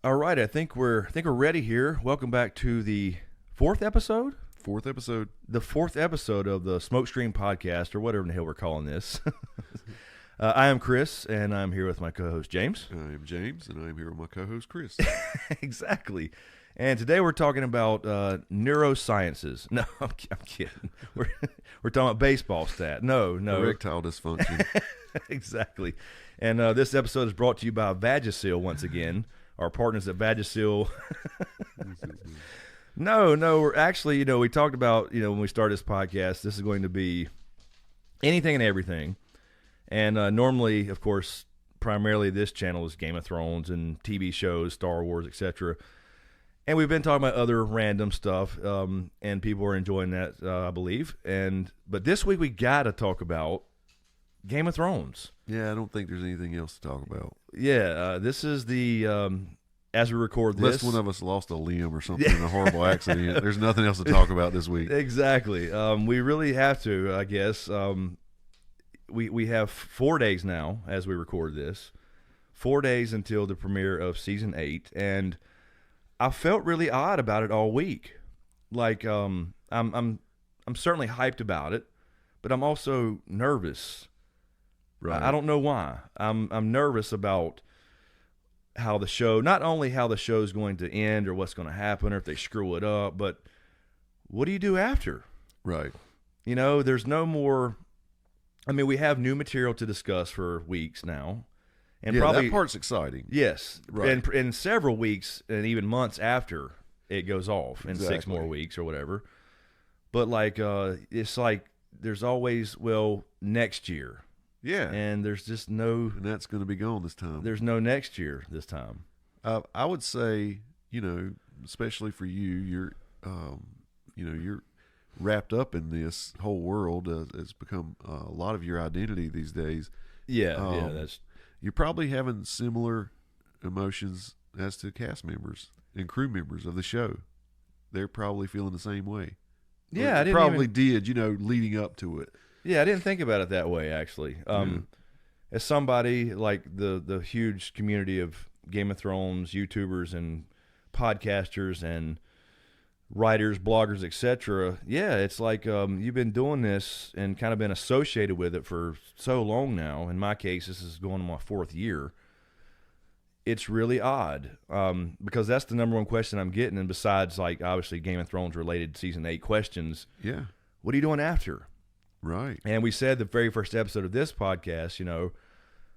All right, I think we're ready here. Welcome back to the fourth episode. The fourth episode of the SmokeScreen podcast, or whatever in the hell we're calling this. I am Chris, and I'm here with my co-host James. I am James, and I'm here with my co-host Chris. Exactly. And today we're talking about neurosciences. No, I'm kidding. We're talking about baseball stat. No. Erectile dysfunction. Exactly. And this episode is brought to you by Vagisil once again. Our partners at Vagisil. No, we're actually, we talked about, when we started this podcast, this is going to be anything and everything. And normally, of course, primarily this channel is Game of Thrones and TV shows, Star Wars, etc. And we've been talking about other random stuff, and people are enjoying that, I believe. But this week we got to talk about Game of Thrones. Yeah, I don't think there's anything else to talk about. Yeah, this is the, as we record this. Unless one of us lost a limb or something in a horrible accident. There's nothing else to talk about this week. Exactly. We really have to, I guess. We have 4 days now as we record this. 4 days until the premiere of Season 8. And I felt really odd about it all week. Like, I'm certainly hyped about it, but I'm also nervous. Right. I don't know why. I'm nervous about how the show, not only how the show is going to end or what's going to happen or if they screw it up, but what do you do after? Right. There's no more. I mean, we have new material to discuss for weeks now, and probably that part's exciting. Yes, right. And in several weeks and even months after it goes off, in 6 more weeks or whatever. But it's like there's always next year. Yeah, and there's just no. And that's going to be gone this time. There's no next year this time. I would say, especially for you, you're wrapped up in this whole world. It's become a lot of your identity these days. Yeah, you're probably having similar emotions as to cast members and crew members of the show. They're probably feeling the same way. Yeah, I did, leading up to it. Yeah, I didn't think about it that way, actually. As somebody like the huge community of Game of Thrones YouTubers and podcasters and writers, bloggers, etc., yeah, it's like you've been doing this and kind of been associated with it for so long now. In my case, this is going on my 4th year. It's really odd because that's the number one question I'm getting, and besides, obviously Game of Thrones related Season 8 questions, yeah, what are you doing after? Right. And we said the very first episode of this podcast,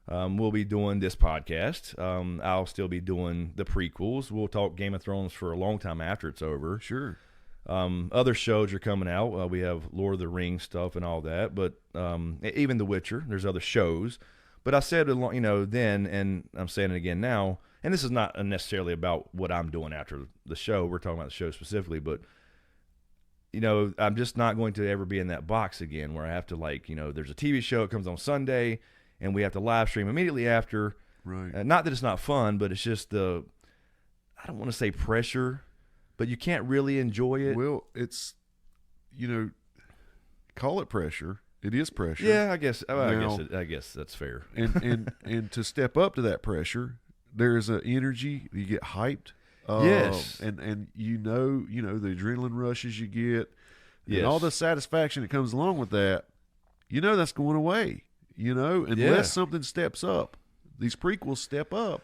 we'll be doing this podcast. I'll still be doing the prequels. We'll talk Game of Thrones for a long time after it's over. Sure. Other shows are coming out. We have Lord of the Rings stuff and all that, but even The Witcher, there's other shows. But I said, then, and I'm saying it again now, and this is not necessarily about what I'm doing after the show. We're talking about the show specifically, but I'm just not going to ever be in that box again where I have to there's a TV show, it comes on Sunday, and we have to live stream immediately after. Right. Not that it's not fun, but it's just I don't want to say pressure, but you can't really enjoy it. Well, it's, call it pressure. It is pressure. Yeah, I guess that's fair. And to step up to that pressure, there is an energy. You get hyped. Yes. And the adrenaline rushes you get, yes, and all the satisfaction that comes along with that, that's going away, unless something steps up. These prequels step up.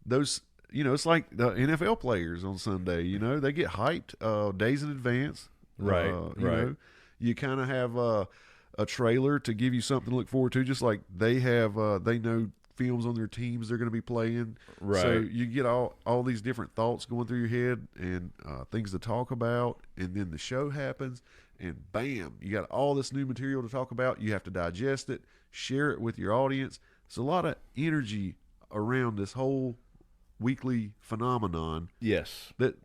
Those, it's like the NFL players on Sunday, they get hyped days in advance. Right, right. You kind of have a trailer to give you something to look forward to, just like they have, they know films on their teams they're going to be playing. Right. So you get all these different thoughts going through your head and things to talk about, and then the show happens, and bam, you got all this new material to talk about. You have to digest it, share it with your audience. It's a lot of energy around this whole weekly phenomenon. Yes. That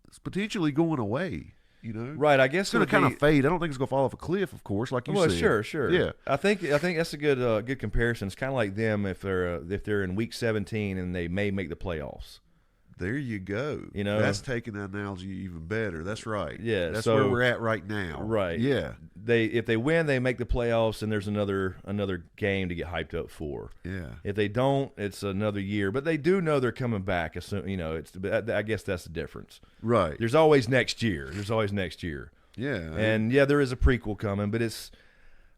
it's potentially going away. Right? I guess it's going to kind of fade. I don't think it's going to fall off a cliff, of course, like you said. Well, sure. Yeah, I think that's a good comparison. It's kind of like them if they're in week 17 and they may make the playoffs. There you go. You know, that's taking the analogy even better. That's right. Yeah, that's so, where we're at right now. Right. Yeah. If they win, they make the playoffs, and there's another game to get hyped up for. Yeah. If they don't, it's another year. But they do know they're coming back. You know, I guess that's the difference. Right. There's always next year. Yeah. And yeah, there is a prequel coming, but it's.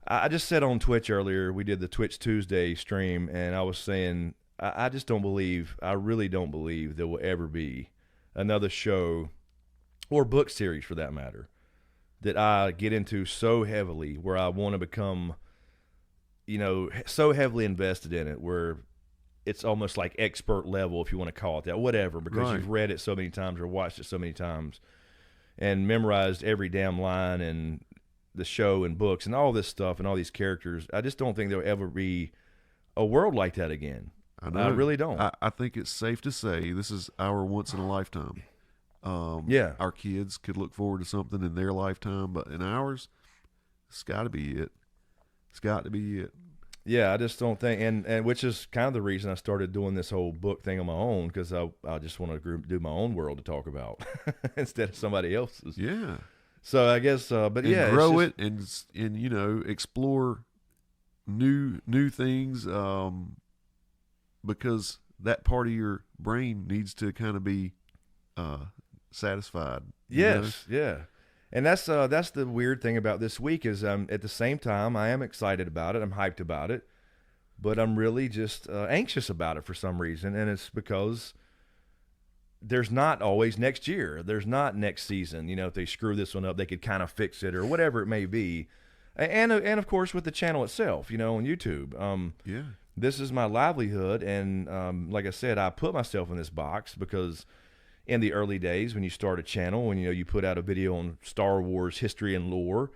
I just said on Twitch earlier, we did the Twitch Tuesday stream, and I was saying I just don't believe. I really don't believe there will ever be another show or book series, for that matter, that I get into so heavily where I want to become, you know, so heavily invested in it where it's almost like expert level, if you want to call it that, whatever, because Right. you've read it so many times or watched it so many times and memorized every damn line and the show and books and all this stuff and all these characters. I just don't think there'll ever be a world like that again. I really don't. I think it's safe to say this is our once in a lifetime. Yeah. Our kids could look forward to something in their lifetime, but in ours, it's got to be it. It's got to be it. Yeah, I just don't think, and which is kind of the reason I started doing this whole book thing on my own, because I just want to do my own world to talk about instead of somebody else's. Yeah. So I guess, but and yeah, grow it's it and you know, explore new things, because that part of your brain needs to kind of be satisfied. Yes, yeah. And that's the weird thing about this week is at the same time I am excited about it, I'm hyped about it, but I'm really just anxious about it for some reason, and it's because there's not always next year. There's not next season. You know, if they screw this one up, they could kind of fix it or whatever it may be. And of course with the channel itself, you know, on YouTube. Yeah. This is my livelihood, and like I said, I put myself in this box because in the early days when you start a channel, when you put out a video on Star Wars history and lore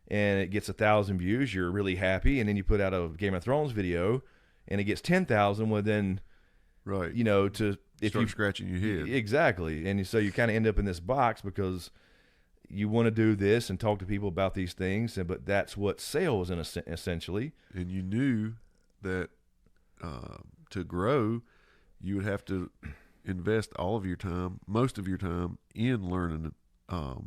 and it gets 1,000 views, you're really happy, and then you put out a Game of Thrones video and it gets 10,000, well then, right, you know, to if start you scratching your head. Exactly. And so you kind of end up in this box because you want to do this and talk to people about these things, but that's what sells essentially. And you knew that to grow, you would have to invest all of your time, most of your time, in learning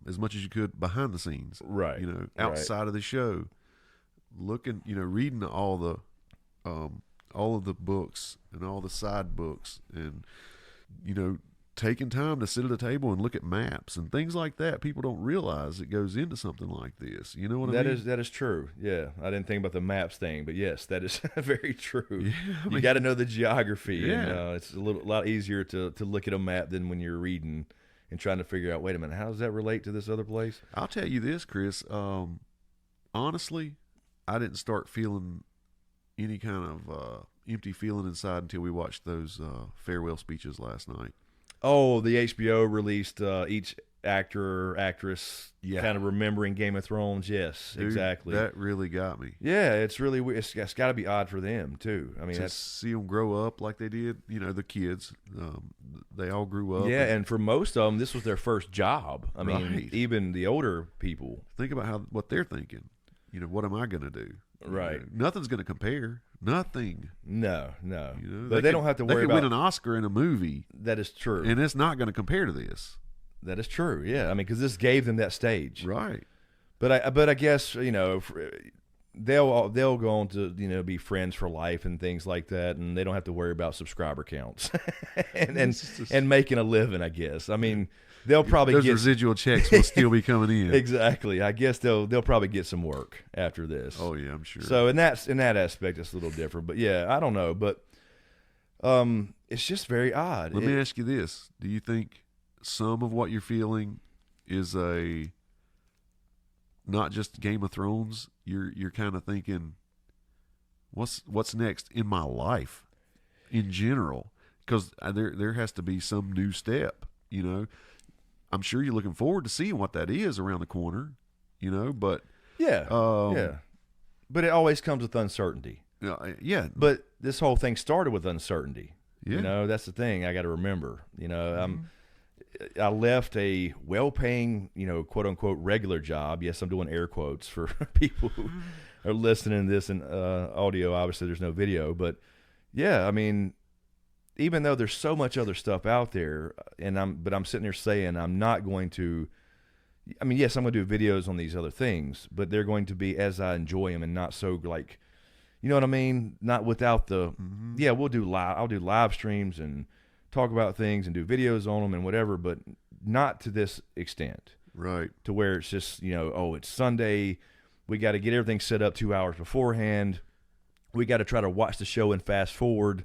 as much as you could behind the scenes. Right. You know, outside of the show, looking, you know, reading all of the books and all the side books, and you know, taking time to sit at a table and look at maps and things like that. People don't realize it goes into something like this. You know what I mean? That is true. Yeah, I didn't think about the maps thing, but yes, that is very true. Yeah, I mean, you got to know the geography. Yeah. And, it's a lot easier to look at a map than when you're reading and trying to figure out, wait a minute, how does that relate to this other place? I'll tell you this, Chris. Honestly, I didn't start feeling any kind of empty feeling inside until we watched those farewell speeches last night. Oh, the HBO released each actor or actress kind of remembering Game of Thrones. Yes, Dude, exactly. That really got me. Yeah, it's really weird. It's got to be odd for them too. I mean, to see them grow up like they did. You know, the kids, they all grew up. Yeah, and for most of them, this was their first job. I mean, Right. even the older people. Think about what they're thinking. You know, what am I going to do? Right. You know, nothing's going to compare. Nothing. No. You know, But they don't have to worry They could about. win an Oscar in a movie, That is true. and it's not going to compare to this. That is true. Yeah, I mean, because this gave them that stage. Right. But I guess they'll go on to be friends for life and things like that, and they don't have to worry about subscriber counts and making a living. I guess. I mean, they'll probably Those get residual checks will still be coming in. exactly. I guess they'll probably get some work after this. Oh yeah, I'm sure. So in that aspect, it's a little different. But yeah, I don't know. But it's just very odd. Let me ask you this: do you think some of what you're feeling is not just Game of Thrones? You're kind of thinking, what's next in my life, in general? Because there has to be some new step. You know, I'm sure you're looking forward to seeing what that is around the corner. You know, but yeah. But it always comes with uncertainty. Yeah. But this whole thing started with uncertainty. Yeah. You know, that's the thing I got to remember. You know, I left a well-paying, quote unquote regular job. Yes, I'm doing air quotes for people who are listening to this in audio. Obviously, there's no video, but yeah, I mean, even though there's so much other stuff out there, but I'm sitting there saying I'm not going to. I mean, yes, I'm going to do videos on these other things, but they're going to be as I enjoy them and not so like, you know what I mean? Not without the, yeah, I'll do live streams and talk about things and do videos on them and whatever, but not to this extent. Right. To where it's just, oh, it's Sunday. We got to get everything set up 2 hours beforehand. We got to try to watch the show and fast forward,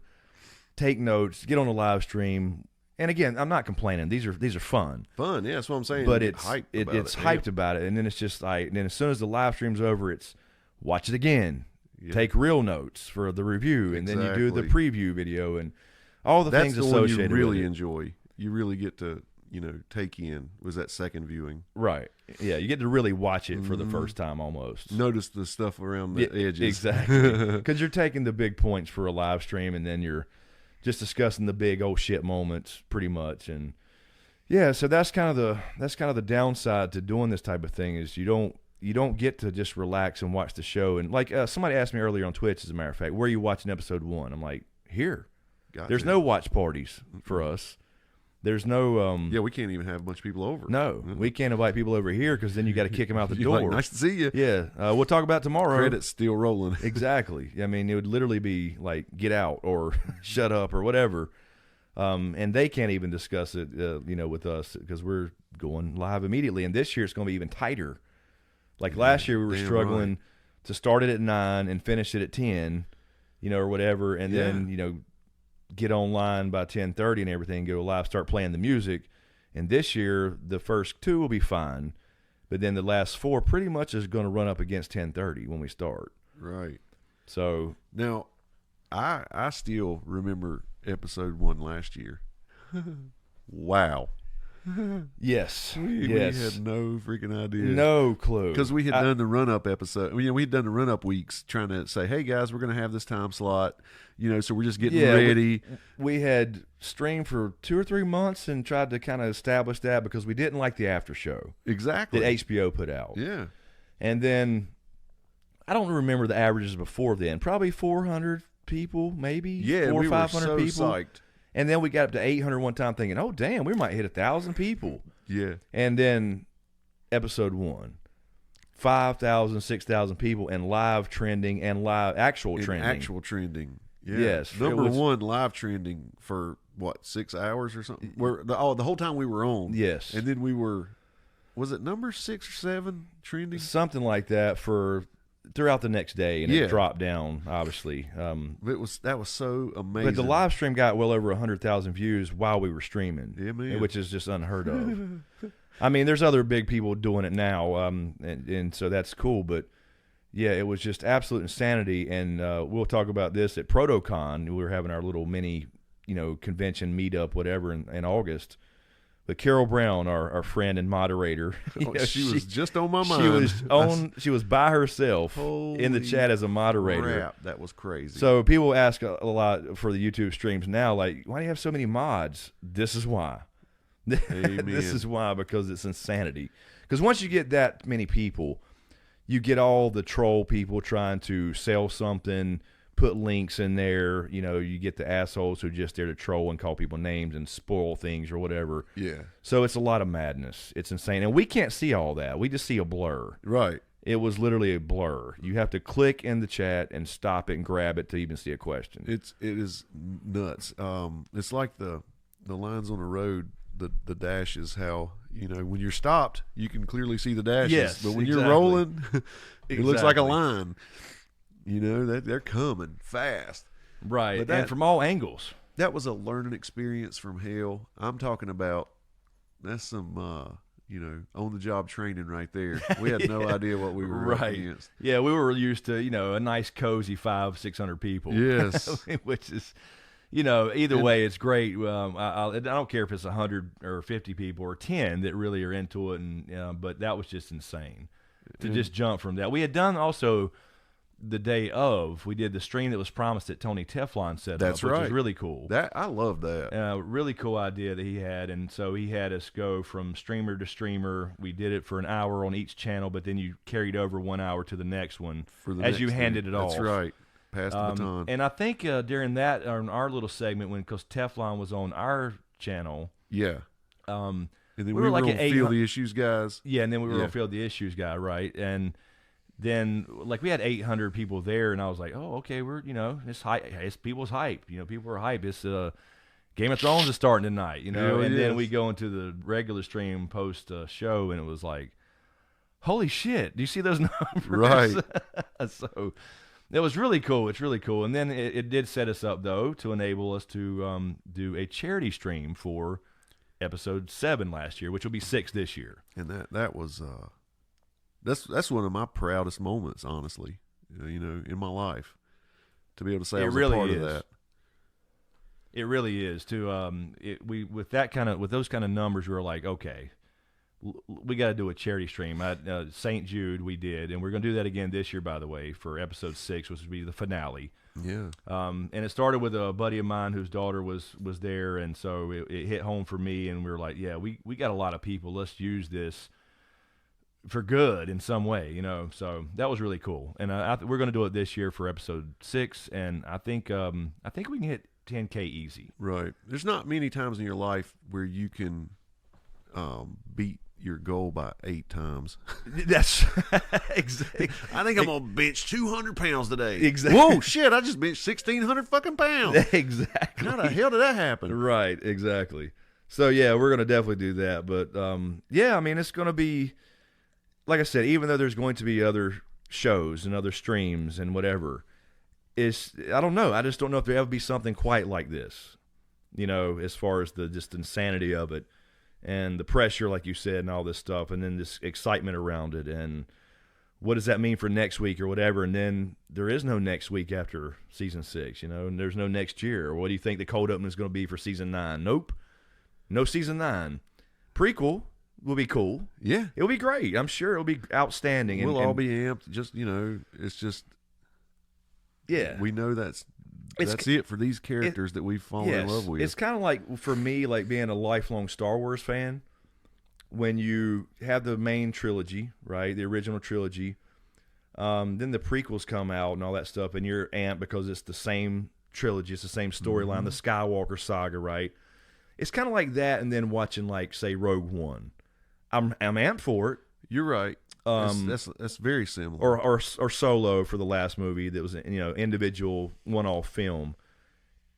take notes, get on a live stream. And again, I'm not complaining. These are fun. Fun, yeah, that's what I'm saying. But it's hyped about it. And then it's just like, and then as soon as the live stream's over, it's watch it again. Yeah. Take real notes for the review, and then you do the preview video and all the things associated associated with it. That's the one you really with enjoy. You really get to, take in was that second viewing. Right. Yeah, you get to really watch it for the first time almost. Notice the stuff around the edges. Exactly. Because you're taking the big points for a live stream, and then you're just discussing the big oh shit moments pretty much. And yeah, so that's kind of the downside to doing this type of thing is you don't get to just relax and watch the show. And like somebody asked me earlier on Twitch, as a matter of fact, where are you watching episode 1? I'm like, here. There's no watch parties for us. There's no yeah, we can't even have a bunch of people over. No, we can't invite people over here because then you got to kick them out the door. Like, nice to see you. Yeah, we'll talk about tomorrow. Credit's still rolling. Exactly. I mean, it would literally be like get out or shut up or whatever, and they can't even discuss it, with us because we're going live immediately. And this year it's going to be even tighter. Like last year we were struggling to start it at 9 and finish it at 10, or whatever, and then get online by 10:30 and everything, go live, start playing the music. And this year the first 2 will be fine, but then the last 4 pretty much is going to run up against 10:30 when we start. Right. So now I still remember episode 1 last year. Wow. Yes. We had no freaking idea. No clue. Because we had done the run-up episode. We had done the run-up weeks trying to say, hey, guys, we're going to have this time slot. So we're just getting ready. We had streamed for 2 or 3 months and tried to kind of establish that because we didn't like the after show. Exactly. That HBO put out. Yeah. And then, I don't remember the averages before then. Probably 400 people, maybe. Yeah, 400 or we 500 were so people. psyched. And then we got up to 800 one time thinking, oh, damn, we might hit 1,000 people. Yeah. And then episode 1, 5,000, 6,000 people and live trending and actual trending. Yeah. Yes. Number 1 live trending for, 6 hours or something? The whole time we were on. Yes. And then we were, was it number 6 or 7 trending? Something like that throughout the next day, and it dropped down, obviously. That was so amazing. But the live stream got well over 100,000 views while we were streaming, which is just unheard of. I mean, there's other big people doing it now, and so that's cool. But yeah, it was just absolute insanity. And we'll talk about this at ProtoCon. We were having our little mini, convention meetup, whatever, in August. But Carol Brown, our friend and moderator, she was just on my mind. She was by herself in the chat as a moderator. Crap, that was crazy. So people ask a lot for the YouTube streams now, like, why do you have so many mods? This is why. Amen. This is why, because it's insanity. Because once you get that many people, you get all the troll people trying to sell something, put links in there. You get the assholes who are just there to troll and call people names and spoil things or whatever. Yeah. So it's a lot of madness. It's insane. And we can't see all that. We just see a blur. Right. It was literally a blur. You have to click in the chat and stop it and grab it to even see a question. It is nuts. It's like the lines on the road, the dashes, how, when you're stopped, you can clearly see the dashes. Yes, but when you're rolling, it looks like a line. They're coming fast. Right, and from all angles. That was a learning experience from hell. I'm talking about, that's some, on-the-job training right there. We had no idea what we were up against. Yeah, we were used to, a nice, cozy 500-600 people. Yes. Which is, either way, it's great. I don't care if it's 100 or 50 people or 10 that really are into it, but that was just insane to just jump from that. We had done also the day of, we did the stream that was promised that Tony Teflon set up, which was really cool. I love that. Really cool idea that he had, and so he had us go from streamer to streamer. We did it for an hour on each channel, but then you carried over 1 hour to the next one as you handed it off. That's right. Pass the baton. And I think during that, on our little segment, because Teflon was on our channel, Yeah. and then we were like on Feel the Issues guys. Yeah, and then we were on Feel the Issues guy, right? And then like we had 800 people there, and I was like, oh, okay, we're it's hype. It's people's hype. People are hype. It's Game of Thrones is starting tonight, then we go into the regular stream post show, and it was like, holy shit! Do you see those numbers? Right. So it was really cool. It's really cool. And then it did set us up though to enable us to do a charity stream for episode 7 last year, which will be 6 this year. And that was that's one of my proudest moments, honestly, in my life, to be able to say I was a part of that. It really is. With those kind of numbers, we were like, okay, we got to do a charity stream. At St. Jude, we did, and we're going to do that again this year, by the way, for episode 6, which will be the finale. Yeah. And it started with a buddy of mine whose daughter was there, and so it hit home for me, and we were like, yeah, we got a lot of people. Let's use this for good in some way, So that was really cool, and we're going to do it this year for episode 6, and I think we can hit 10K easy. Right. There's not many times in your life where you can beat your goal by 8 times. That's exactly. I think I'm gonna bench 200 pounds today. Exactly. Whoa, shit! I just benched 1,600 fucking pounds. Exactly. How the hell did that happen? Right. Exactly. So yeah, we're gonna definitely do that. But yeah, I mean, it's gonna be, like I said, even though there's going to be other shows and other streams and whatever, I don't know. I just don't know if there'll ever be something quite like this. As far as the just insanity of it. And the pressure, like you said, and all this stuff, and then this excitement around it, and what does that mean for next week or whatever? And then there is no next week after season 6, and there's no next year. Or what do you think the cold open is going to be for season 9? Nope, no season 9. Prequel will be cool. Yeah, it'll be great. I'm sure it'll be outstanding. We'll all be amped. Just it's just we know that's it for these characters that we've fallen in love with. It's kind of like, for me, like being a lifelong Star Wars fan, when you have the main trilogy, right, the original trilogy, then the prequels come out and all that stuff, and you're amped because it's the same trilogy, it's the same storyline, the Skywalker saga, right? It's kind of like that, and then watching, like, say, Rogue One. I'm amped for it. You're right. That's very similar. Or Solo for the last movie that was individual one-off film.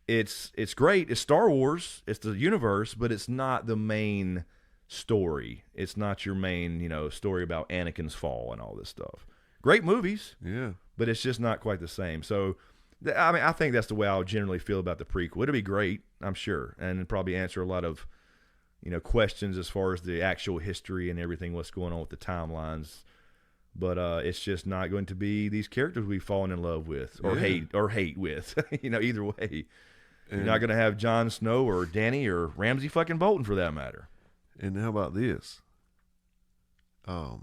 It's great. It's Star Wars. It's the universe, but it's not the main story. It's not your main story about Anakin's fall and all this stuff. Great movies. Yeah, but it's just not quite the same. So, I mean, I think that's the way I'll generally feel about the prequel. It'll be great, I'm sure, and probably answer a lot of questions as far as the actual history and everything, what's going on with the timelines. But it's just not going to be these characters we've fallen in love with or hate with. Either way. You're not going to have Jon Snow or Dany or Ramsay fucking Bolton for that matter. And how about this? The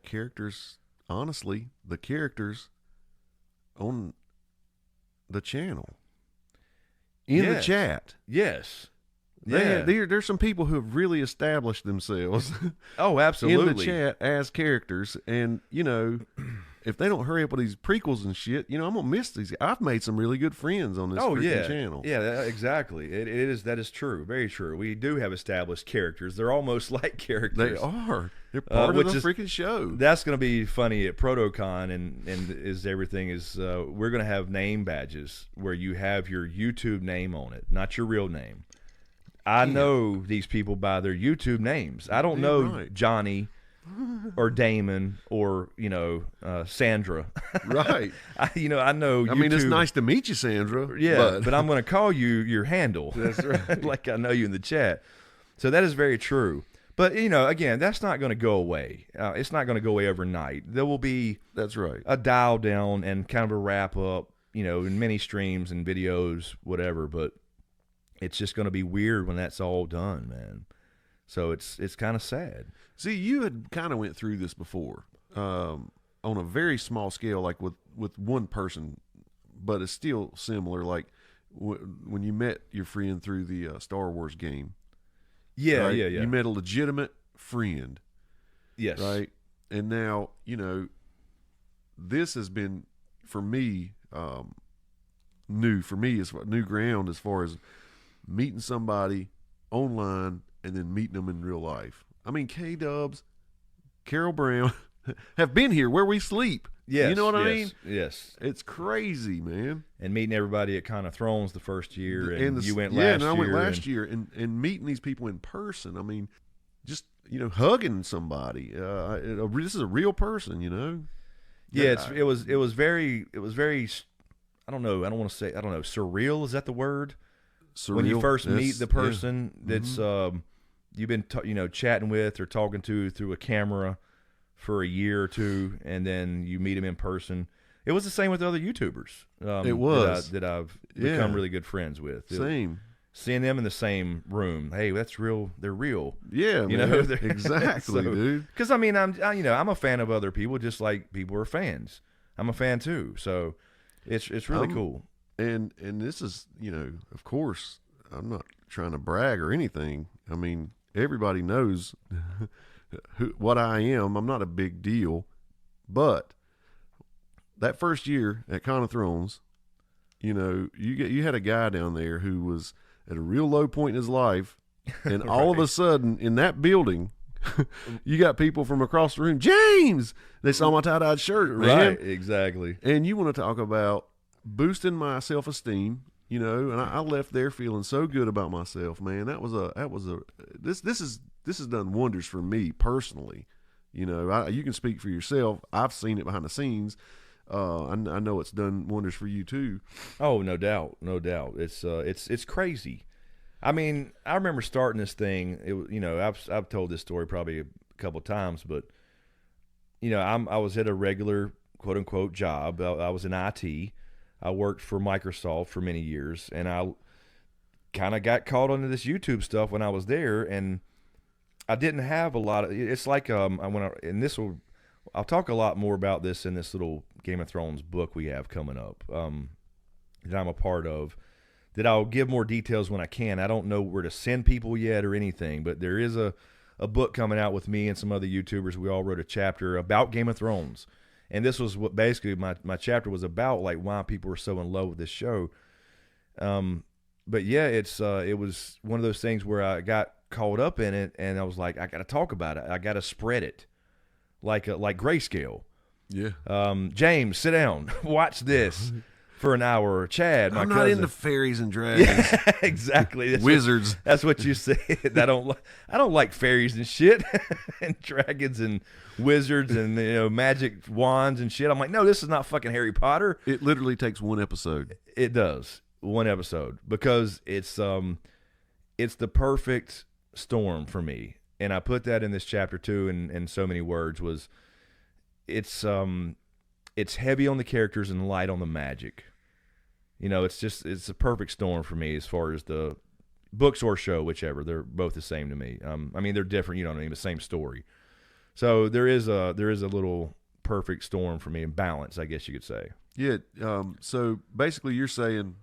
characters, honestly, on the channel. In the chat. Yes. There's some people who have really established themselves. Oh, absolutely. In the chat as characters, and if they don't hurry up with these prequels and shit, I'm gonna miss these. I've made some really good friends on this channel. Yeah, exactly. That is true. Very true. We do have established characters. They're almost like characters. They are. They're part of the freaking show. That's gonna be funny at ProtoCon, and we're gonna have name badges where you have your YouTube name on it, not your real name. I know these people by their YouTube names. I don't know Johnny or Damon or Sandra. Right. I know. I mean, it's nice to meet you, Sandra. Yeah, but I'm going to call you your handle. That's right. Like I know you in the chat. So that is very true. But again, that's not going to go away. It's not going to go away overnight. There will be a dial down and kind of a wrap up. In many streams and videos, whatever. But it's just going to be weird when that's all done, man. So it's kind of sad. See, you had kind of went through this before, on a very small scale, like with one person, but it's still similar. Like when you met your friend through the Star Wars game. Yeah, right? yeah. You met a legitimate friend. Yes. Right? And now, this has been, for me, new ground as far as meeting somebody online and then meeting them in real life. I mean, K-Dubs, Carol Brown have been here where we sleep. Yes, you know what I mean? Yes. It's crazy, man. And meeting everybody at Kind of Thrones the first year, and you went yeah, last year. I went last year, and meeting these people in person. I mean, just hugging somebody. This is a real person, Yeah, it was very. I don't know. I don't want to say. I don't know. Surreal, is that the word? Surreal. When you first meet the person yeah. that's you've been chatting with or talking to through a camera for a year or two, and then you meet them in person. It was the same with other YouTubers. It was that I've become really good friends with. Same. Seeing them in the same room. Hey, that's real. They're real. Yeah, exactly, dude. Because I'm a fan of other people, just like people are fans. I'm a fan too. So it's really cool. And this is, of course, I'm not trying to brag or anything. I mean, everybody knows what I am. I'm not a big deal, but that first year at Con of Thrones, you had a guy down there who was at a real low point in his life, and all of a sudden in that building, you got people from across the room. James, they saw my tie-dyed shirt, man. Right, exactly. And you want to talk about boosting my self-esteem, and I left there feeling so good about myself, man. This has done wonders for me personally. You can speak for yourself. I've seen it behind the scenes. I know it's done wonders for you too. Oh, no doubt. It's crazy. I mean, I remember starting this thing. I've told this story probably a couple of times, but I was at a regular quote unquote job. I was in IT. I worked for Microsoft for many years, and I kind of got caught onto this YouTube stuff when I was there, and I didn't have a lot of. It's like I'll talk a lot more about this in this little Game of Thrones book we have coming up that I'm a part of. That I'll give more details when I can. I don't know where to send people yet or anything, but there is a book coming out with me and some other YouTubers. We all wrote a chapter about Game of Thrones. And this was what basically my chapter was about, like why people were so in love with this show. But yeah, it was one of those things where I got caught up in it, and I was like, I got to talk about it. I got to spread it, like Grayscale. Yeah. James, sit down, watch this for an hour. Chad, I'm my not cousin. into fairies and dragons. Yeah, exactly. Wizards. That's what you said. I don't like fairies and shit, and dragons and wizards and magic wands and shit. I'm like, no, this is not fucking Harry Potter. It literally takes one episode. It does, one episode, because it's the perfect storm for me, and I put that in this chapter too. In so many words, was it's heavy on the characters and light on the magic. It's a perfect storm for me as far as the books or show, whichever. They're both the same to me. I mean, they're different. The same story. So there is a little perfect storm for me, and balance, I guess you could say. Yeah. So basically, you're saying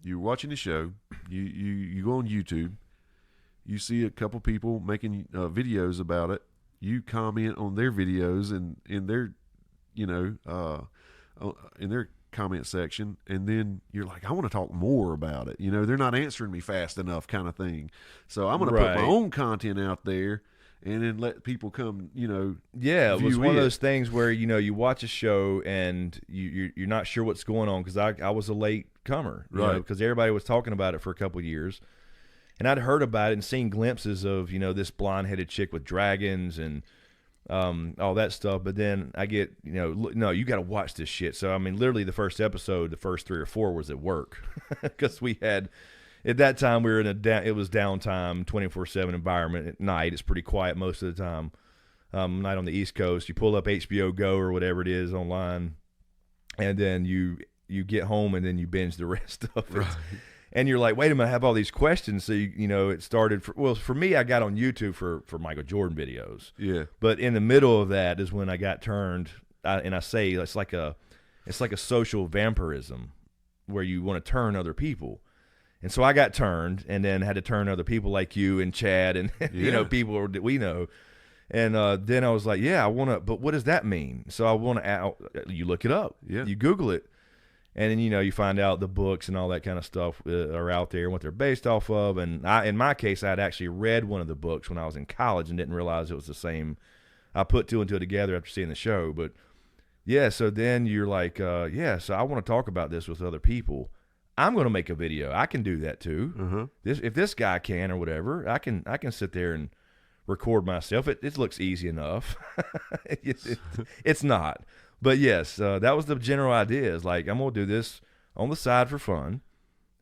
you're watching the show. You go on YouTube. You see a couple people making videos about it. You comment on their videos and in their in their comment section, and then you're like, I want to talk more about it. They're not answering me fast enough, kind of thing. So I'm going to put my own content out there, and then let people come. Yeah, it was one of those things where you watch a show and you're not sure what's going on, because I was a late comer, right? Because everybody was talking about it for a couple of years, and I'd heard about it and seen glimpses of this blonde-headed chick with dragons and all that stuff. But then I get, no, you got to watch this shit. So, I mean, literally the first episode, the first 3 or 4 was at work, because we had, at that time, we were in it was downtime, 24/7 environment at night. It's pretty quiet most of the time. Night on the East Coast, you pull up HBO Go or whatever it is online, and then you get home and then you binge the rest of it. Right. And you're like, wait a minute, I have all these questions. So, it started, for me, I got on YouTube for Michael Jordan videos. Yeah. But in the middle of that is when I got turned, and I say it's like a social vampirism where you want to turn other people. And so I got turned, and then had to turn other people like you and Chad and, people that we know. And then I was like, yeah, I want to, but what does that mean? So I want to, you look it up. Yeah. You Google it. And then, you find out the books and all that kind of stuff are out there and what they're based off of. And in my case, I'd actually read one of the books when I was in college and didn't realize it was the same. I put two and two together after seeing the show. But, yeah, so then you're like, yeah, so I want to talk about this with other people. I'm going to make a video. I can do that too. Uh-huh. If this guy can or whatever, I can sit there and record myself. It looks easy enough. It's not. But yes, that was the general idea. Is like, I'm going to do this on the side for fun,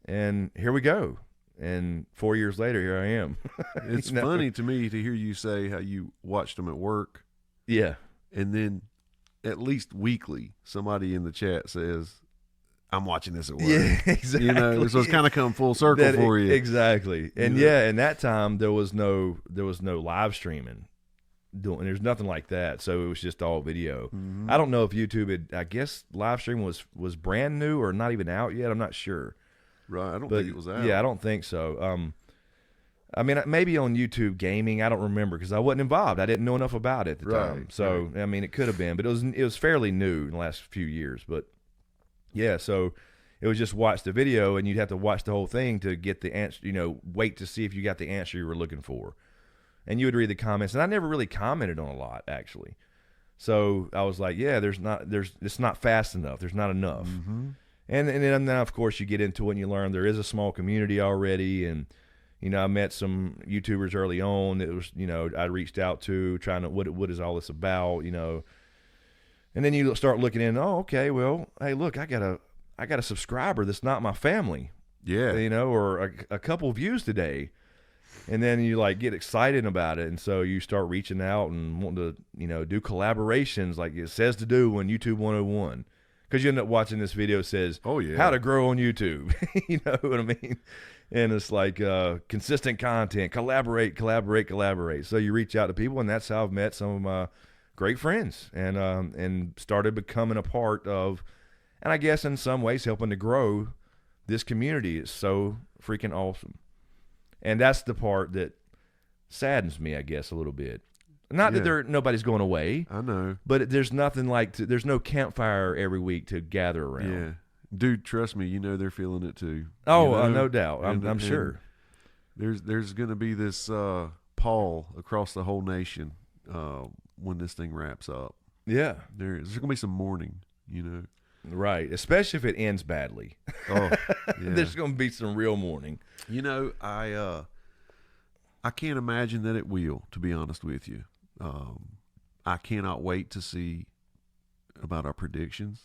and here we go. And 4 years later, here I am. It's funny to me to hear you say how you watched them at work. Yeah. And then at least weekly, somebody in the chat says, I'm watching this at work. Yeah, exactly. So it's kind of come full circle for you. Exactly. And in that time, there was no live streaming. There's nothing like that, so it was just all video. Mm-hmm. I don't know if YouTube had, I guess live stream was brand new or not even out yet. I'm not sure. Right, I don't think it was out. Yeah, I don't think so. I mean, maybe on YouTube Gaming, I don't remember because I wasn't involved. I didn't know enough about it at the time. So I mean, it could have been, but it was fairly new in the last few years. But yeah, so it was just watch the video, and you'd have to watch the whole thing to get the answer. Wait to see if you got the answer you were looking for. And you would read the comments, and I never really commented on a lot, actually. So I was like, yeah, it's not fast enough. There's not enough. Mm-hmm. And then, of course, you get into it and you learn there is a small community already. And, I met some YouTubers early on that was, I reached out to trying to, what is all this about, And then you start looking in, oh, okay, well, hey, look, I got a subscriber that's not my family. Yeah. Or a couple views today. And then you get excited about it, and so you start reaching out and wanting to, do collaborations like it says to do on YouTube 101. Because you end up watching this video that says, "Oh yeah, how to grow on YouTube." You know what I mean? And it's like consistent content, collaborate. So you reach out to people, and that's how I've met some of my great friends, and started becoming a part of, and I guess in some ways helping to grow this community. It's so freaking awesome. And that's the part that saddens me, I guess, a little bit. Not that nobody's going away. I know. But there's nothing there's no campfire every week to gather around. Yeah. Dude, trust me, they're feeling it too. Oh, no doubt. I'm sure. There's going to be this pall across the whole nation when this thing wraps up. Yeah. There's going to be some mourning, Right, especially if it ends badly. Oh, yeah. There's going to be some real mourning. I can't imagine that it will, to be honest with you. I cannot wait to see about our predictions.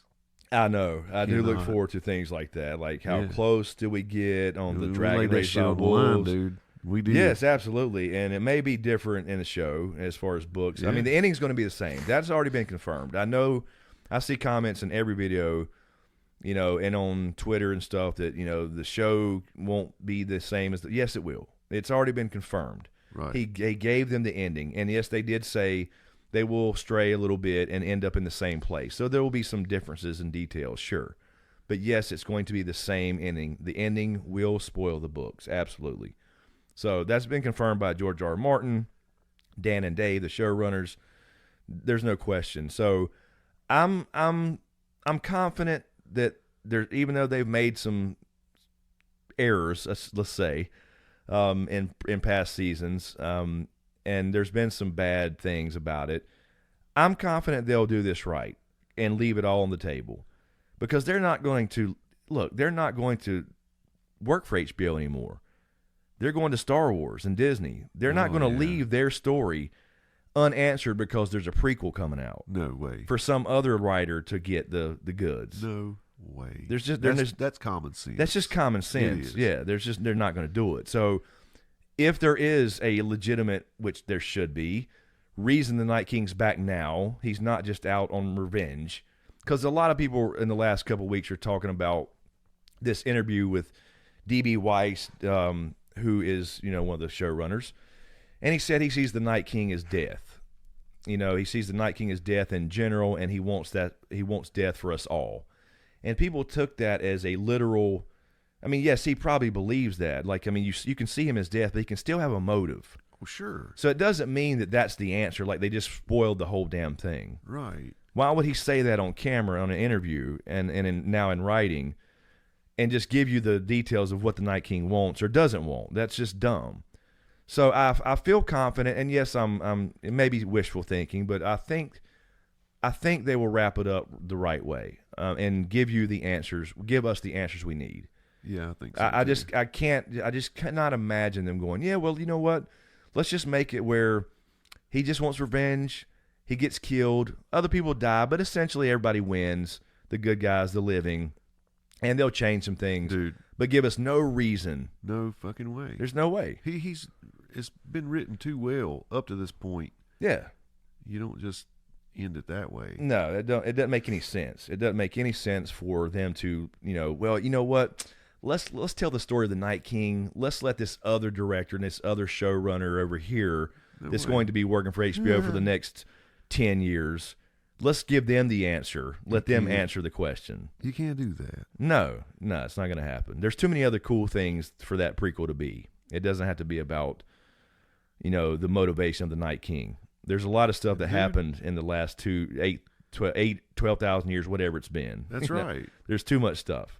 I know. I do look forward to things like that. Like how close do we get on the Dragon Race by Wolves? Dude. We do. Yes, absolutely. And it may be different in the show as far as books. Yeah. I mean, the ending's going to be the same. That's already been confirmed. I know. I see comments in every video, and on Twitter and stuff that, the show won't be the same as yes, it will. It's already been confirmed. Right. He gave them the ending. And yes, they did say they will stray a little bit and end up in the same place. So there will be some differences in details, sure. But yes, it's going to be the same ending. The ending will spoil the books, absolutely. So that's been confirmed by George R. R. Martin, Dan and Dave, the showrunners. There's no question. So I'm confident that even though they've made some errors, let's say, in past seasons, and there's been some bad things about it, I'm confident they'll do this right and leave it all on the table, because they're not going to work for HBO anymore. They're going to Star Wars and Disney. They're not going to leave their story unanswered because there's a prequel coming out. No way. For some other writer to get the goods. No way. That's common sense. That's just common sense. Yeah, they're not going to do it. So if there is a legitimate, which there should be, reason the Night King's back now, he's not just out on revenge. Because a lot of people in the last couple of weeks are talking about this interview with D.B. Weiss, who is, one of the showrunners. And he said he sees the Night King as death. He sees the Night King as death in general, and he wants death for us all. And people took that as a literal. I mean, yes, he probably believes that. You can see him as death, but he can still have a motive. Well, sure. So it doesn't mean that that's the answer. Like they just spoiled the whole damn thing. Right. Why would he say that on camera, on an interview, and now in writing, and just give you the details of what the Night King wants or doesn't want? That's just dumb. So I feel confident, and yes, it may be wishful thinking, but I think they will wrap it up the right way and give us the answers we need. Yeah, I think so. I just cannot imagine them going, yeah, well, you know what? Let's just make it where he just wants revenge. He gets killed. Other people die, but essentially everybody wins. The good guys, the living, and they'll change some things. Dude. But give us no reason. No fucking way. There's no way. It's been written too well up to this point. Yeah. You don't just end it that way. No, it doesn't make any sense. It doesn't make any sense for them to, well, you know what? Let's tell the story of the Night King. Let's let this other director and this other showrunner over here that's going to be working for HBO for the next 10 years. Let's give them the answer. Let them answer the question. You can't do that. No, it's not going to happen. There's too many other cool things for that prequel to be. It doesn't have to be about, the motivation of the Night King. There's a lot of stuff that happened in the last 12,000 years, whatever it's been. That's right. There's too much stuff.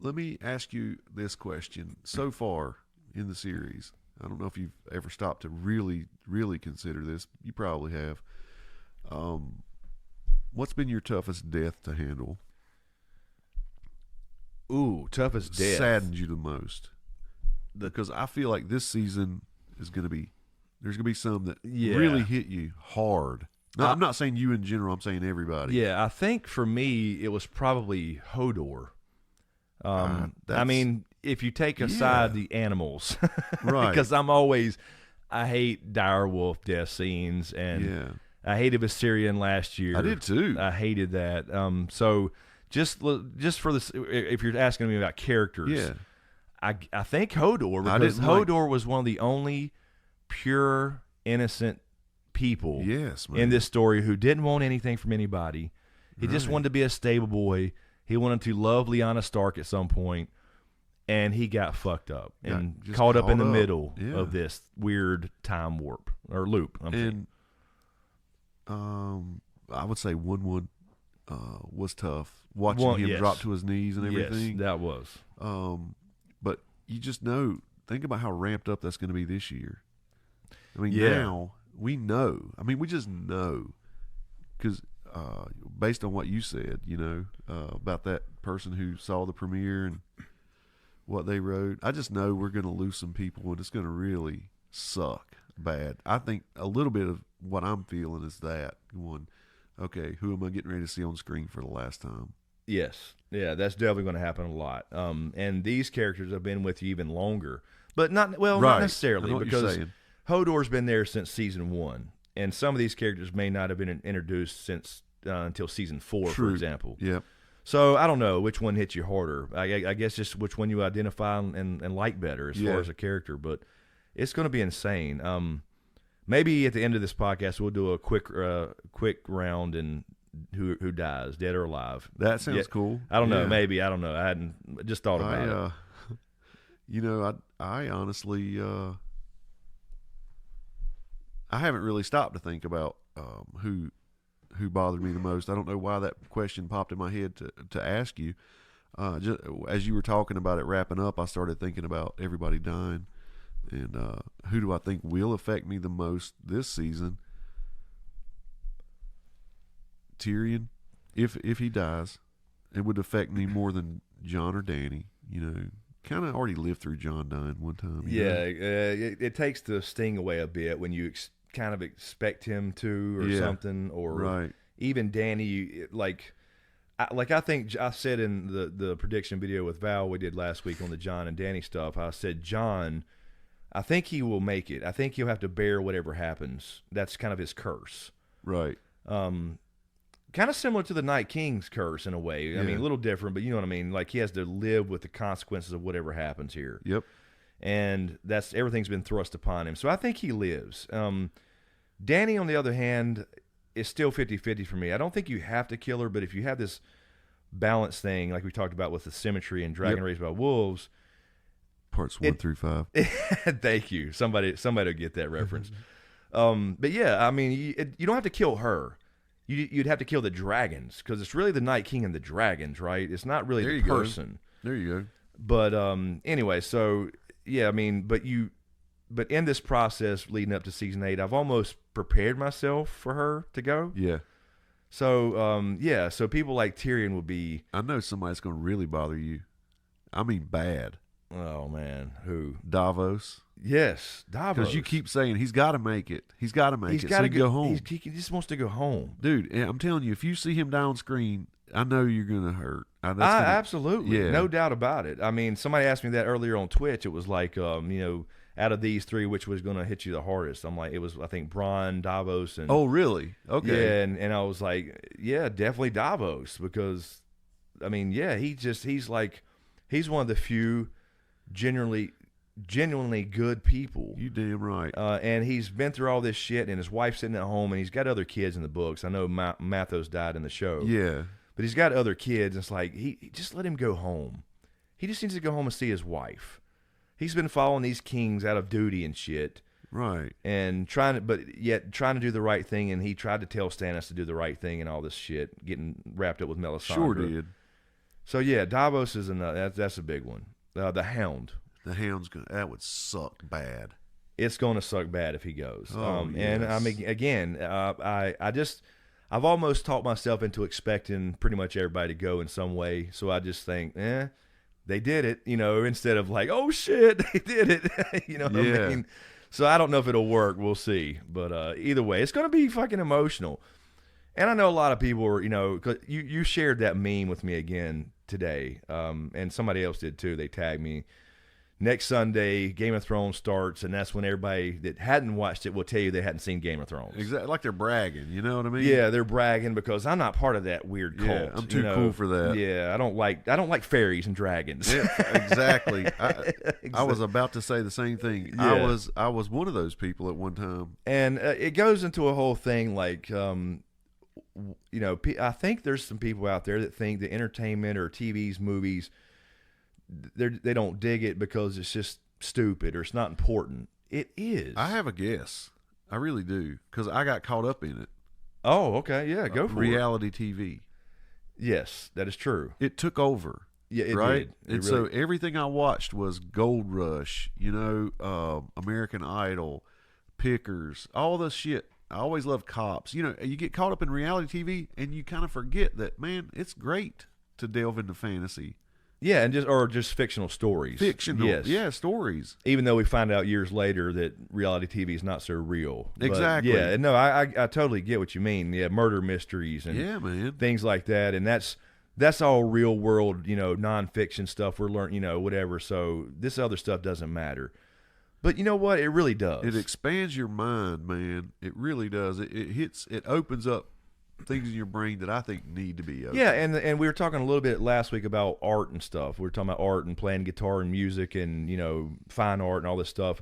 Let me ask you this question. So far in the series, I don't know if you've ever stopped to really, really consider this. You probably have. What's been your toughest death to handle? Ooh, toughest death. Saddened you the most? Because I feel like this season is going to be, there's going to be some that really hit you hard. No, I'm not saying you in general. I'm saying everybody. Yeah, I think for me, it was probably Hodor. I mean, if you take aside the animals, right? Because I hate direwolf death scenes, and I hated Viserion last year. I did too. I hated that. So just for this, if you're asking me about characters, I think Hodor, because Hodor was one of the only pure, innocent people in this story who didn't want anything from anybody. He just wanted to be a stable boy. He wanted to love Lyanna Stark at some point, and he got fucked up and caught up in the middle of this weird time warp or loop. I would say 1-1 was tough. Watching him drop to his knees and everything. Yes, that was. But you just know, think about how ramped up that's going to be this year. I mean, now we know. I mean, we just know because based on what you said, about that person who saw the premiere and what they wrote, I just know we're going to lose some people and it's going to really suck bad. I think a little bit of what I'm feeling is that going, okay, who am I getting ready to see on screen for the last time? Yes. Yeah, that's definitely going to happen a lot. And these characters have been with you even longer. But not necessarily, because Hodor's been there since season 1. And some of these characters may not have been introduced since until season 4, for example. Yeah. So I don't know which one hits you harder. I guess just which one you identify and like better as far as a character. But it's going to be insane. Maybe at the end of this podcast we'll do a quick round and who dies, dead or alive. That sounds cool. I don't know. Maybe, I don't know. I hadn't just thought about it. I honestly, I haven't really stopped to think about who bothered me the most. I don't know why that question popped in my head to ask you. Just as you were talking about it wrapping up, I started thinking about everybody dying, and who do I think will affect me the most this season? Tyrion, if he dies, it would affect me more than Jon or Dany. Kind of already lived through Jon dying one time. It takes the sting away a bit when you kind of expect him to or something, or even Dany. I think I said in the prediction video with Val we did last week on the Jon and Dany stuff, I said Jon, I think he will make it. I think he'll have to bear whatever happens. That's kind of his curse. Right. Kind of similar to the Night King's curse in a way. I mean, a little different, but you know what I mean? Like, he has to live with the consequences of whatever happens here. Yep. And everything's been thrust upon him. So I think he lives. Dany, on the other hand, is still 50-50 for me. I don't think you have to kill her, but if you have this balance thing, like we talked about with the symmetry and Dragon Raised by Wolves, parts 1 through 5. Thank you. Somebody will get that reference. But yeah, I mean, you don't have to kill her. You'd have to kill the dragons, because it's really the Night King and the dragons, right? It's not really the person. There you go. But anyway, so yeah, I mean, but in this process leading up to season 8, I've almost prepared myself for her to go. Yeah. So so people like Tyrion will be. I know somebody's going to really bother you. I mean, bad. Oh man, who? Davos. Yes, Davos. Because you keep saying he's got to make it. He's got to make it. So he can go home. He just wants to go home, dude. I'm telling you, if you see him down screen, I know you're gonna hurt. Absolutely, yeah. No doubt about it. I mean, somebody asked me that earlier on Twitch. It was like, out of these 3, which was gonna hit you the hardest? I'm like, it was, I think, Bronn, Davos, and oh, really? Okay. Yeah, and I was like, yeah, definitely Davos, because, I mean, yeah, he's one of the few genuinely good people. You damn right. And he's been through all this shit, and his wife's sitting at home, and he's got other kids in the books. I know Mathos died in the show. Yeah. But he's got other kids. And it's like, he just let him go home. He just needs to go home and see his wife. He's been following these kings out of duty and shit. Right. And trying to do the right thing, and he tried to tell Stannis to do the right thing and all this shit, getting wrapped up with Melisandre. Sure did. So yeah, Davos is that's a big one. The Hound. The Hound's that would suck bad. It's going to suck bad if he goes. Oh, yes. And I mean, again, I've almost talked myself into expecting pretty much everybody to go in some way. So I just think, they did it, instead of like, oh shit, they did it. What I mean? So I don't know if it'll work. We'll see. But either way, it's going to be fucking emotional. And I know a lot of people were, 'cause you shared that meme with me again today. And somebody else did too. They tagged me. Next Sunday, Game of Thrones starts, and that's when everybody that hadn't watched it will tell you they hadn't seen Game of Thrones. Exactly, like they're bragging. You know what I mean? Yeah, they're bragging because I'm not part of that weird cult. Yeah, I'm too cool for that. Yeah, I don't like fairies and dragons. Yeah, exactly. I was about to say the same thing. Yeah. I was one of those people at one time. And it goes into a whole thing like, I think there's some people out there that think that entertainment or TV's movies, they don't dig it because it's just stupid or it's not important. It is. I have a guess. I really do, because I got caught up in it. Oh, okay. Yeah, go for reality TV. Yes, that is true. It took over. Yeah, it right? did. And so everything I watched was Gold Rush, American Idol, Pickers, all the shit. I always loved Cops. You get caught up in reality TV and you kind of forget that, man, it's great to delve into fantasy. Yeah, and just fictional stories. Fictional, yes. Yeah, stories. Even though we find out years later that reality TV is not so real. Exactly. But yeah, no, I totally get what you mean. Yeah, murder mysteries and man, things like that, and that's all real world, nonfiction stuff. We're learning, whatever. So this other stuff doesn't matter. But you know what? It really does. It expands your mind, man. It really does. It opens up things in your brain that I think need to be open. Yeah, and we were talking a little bit last week about art and stuff. We were talking about art and playing guitar and music and, fine art and all this stuff.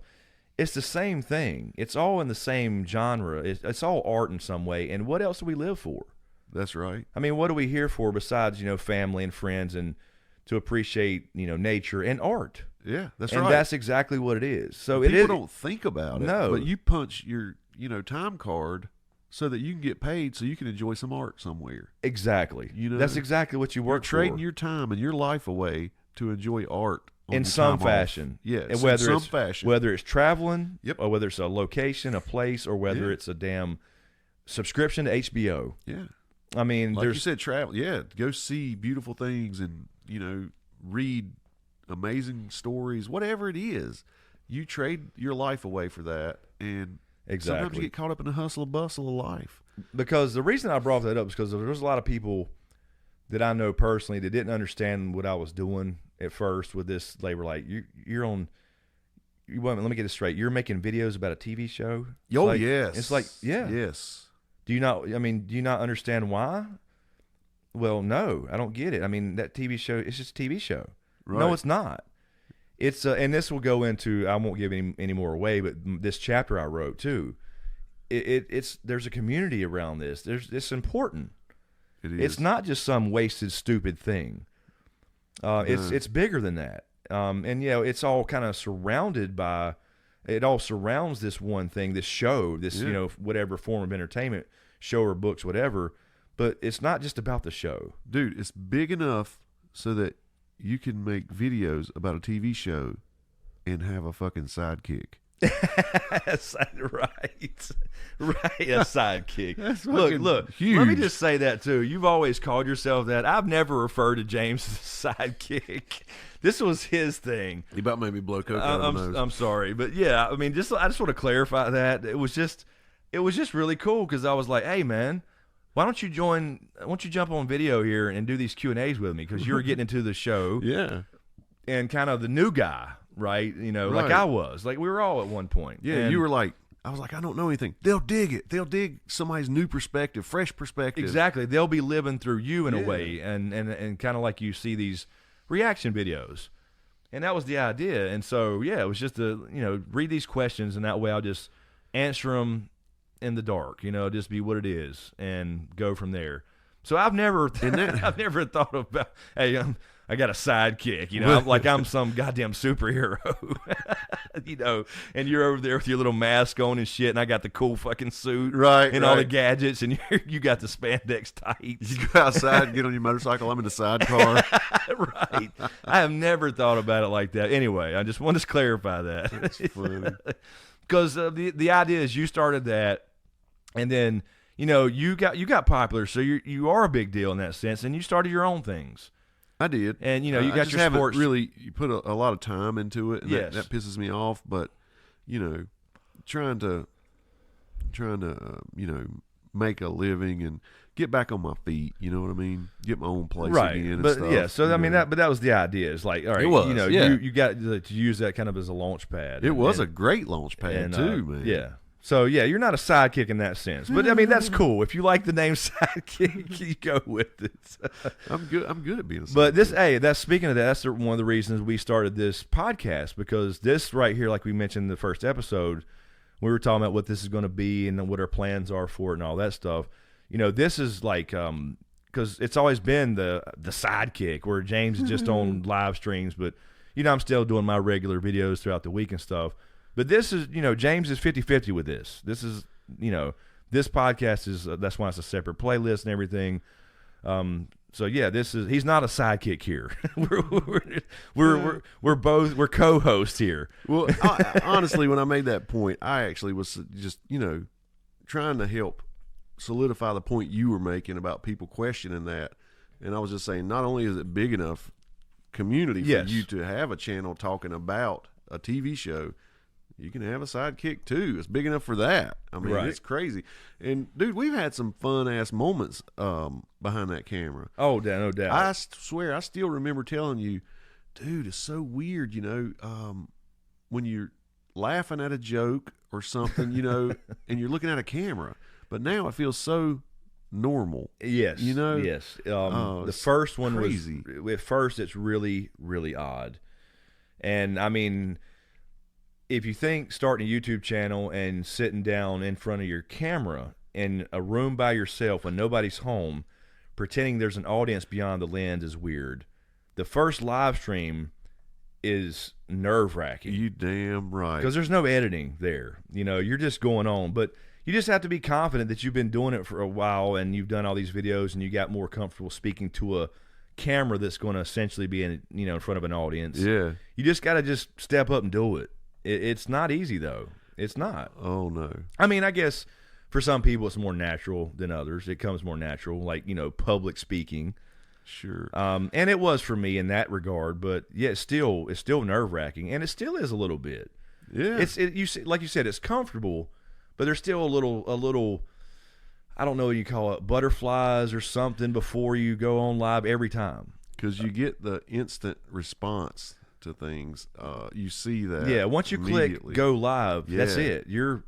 It's the same thing. It's all in the same genre. It's all art in some way. And what else do we live for? That's right. I mean, what are we here for besides, family and friends and to appreciate, nature and art? Yeah, that's right. right. And that's exactly what it is. So people don't think about it. No. But you punch your, time card so that you can get paid so you can enjoy some art somewhere. Exactly. That's exactly what you work for. You're trading your time and your life away to enjoy art in some fashion. Yes, and whether in some fashion. Whether it's traveling, yep, or whether it's a location, a place, or whether it's a damn subscription to HBO. Yeah. I mean, like you said, travel. Yeah, go see beautiful things and, read amazing stories, whatever it is. You trade your life away for that, and sometimes you get caught up in the hustle and bustle of life. Because the reason I brought that up is because there's a lot of people that I know personally that didn't understand what I was doing at first with this. They were like, let me get this straight. You're making videos about a TV show? Oh, yes. It's like, yeah. Yes. Do you not understand why? Well, no, I don't get it. I mean, that TV show, it's just a TV show. Right. No, it's not. It's and this will go into, I won't give any more away, but this chapter I wrote too. There's a community around this. It's important. It is. It's not just some wasted, stupid thing. It's bigger than that. And it's all kind of surrounded by. It all surrounds this one thing, this show, this whatever form of entertainment, show or books, whatever. But it's not just about the show, dude. It's big enough so that you can make videos about a TV show and have a fucking sidekick. Right, a sidekick. That's look. huge. Let me just say that too. You've always called yourself that. I've never referred to James as a sidekick. This was his thing. He about made me blow coke out of my nose. I'm sorry, but yeah, I mean, I just want to clarify that it was just really cool because I was like, hey man, why don't you jump on video here and do these Q&As with me because you're getting into the show, and kind of the new guy. Right, like I was, like we were all at one point. Yeah, and you were like, I was like, I don't know anything. They'll dig it. They'll dig somebody's new perspective, fresh perspective. Exactly. They'll be living through you in a way, and kind of like you see these reaction videos, and that was the idea. And so it was just to read these questions, and that way I'll just answer them in the dark. Just be what it is, and go from there. So I've never thought about I got a sidekick, I'm some goddamn superhero, and you're over there with your little mask on and shit, and I got the cool fucking suit, and all the gadgets, and you got the spandex tights. You go outside and get on your motorcycle. I'm in the sidecar. Right. I have never thought about it like that. Anyway, I just want to clarify that. That's funny. Because the idea is you started that, and then you got popular, so you are a big deal in that sense, and you started your own things. I did, and you I got just your sports. Really, you put a lot of time into it, and yes. that pisses me off. But trying to make a living and get back on my feet. You know what I mean? Get my own place again. And but stuff, yeah, so I mean that was the idea. It's like, all right, it was, you got to use that kind of as a launch pad. It was a great launch pad too, man. Yeah. So you're not a sidekick in that sense, but I mean that's cool. If you like the name sidekick, you go with it. I'm good at being a sidekick. But that's speaking of that. That's one of the reasons we started this podcast, because this right here, like we mentioned in the first episode, we were talking about what this is going to be and what our plans are for it and all that stuff. This is like because it's always been the sidekick where James is just on live streams, but I'm still doing my regular videos throughout the week and stuff. But this is, James is 50-50 with this. This is, this podcast is, that's why it's a separate playlist and everything. So yeah, he's not a sidekick here. we're co-hosts here. Well, honestly, when I made that point, I actually was just, trying to help solidify the point you were making about people questioning that. And I was just saying, not only is it big enough community for you to have a channel talking about a TV show, you can have a sidekick too. It's big enough for that. I mean, it's crazy. And dude, we've had some fun ass moments behind that camera. Oh, no doubt. I swear, I still remember telling you, dude, it's so weird, when you're laughing at a joke or something, and you're looking at a camera. But now it feels so normal. Yes. Yes. The first one crazy. At first, it's really, really odd. And I mean, if you think starting a YouTube channel and sitting down in front of your camera in a room by yourself when nobody's home, pretending there's an audience beyond the lens is weird. The first live stream is nerve-wracking. You damn right. Because there's no editing there. You're just going on. But you just have to be confident that you've been doing it for a while and you've done all these videos and you got more comfortable speaking to a camera that's going to essentially be in front of an audience. Yeah. You just got to just step up and do it. It's not easy, though. It's not. Oh, no. I mean, I guess for some people it's more natural than others. It comes more natural, like, public speaking. Sure. And it was for me in that regard, but yeah, it's still nerve-wracking, and it still is a little bit. Yeah. Like you said, it's comfortable, but there's still a little I don't know what you call it, butterflies or something before you go on live every time. Because you get the instant response to things. You see that. Yeah, once you click go live, that's it. You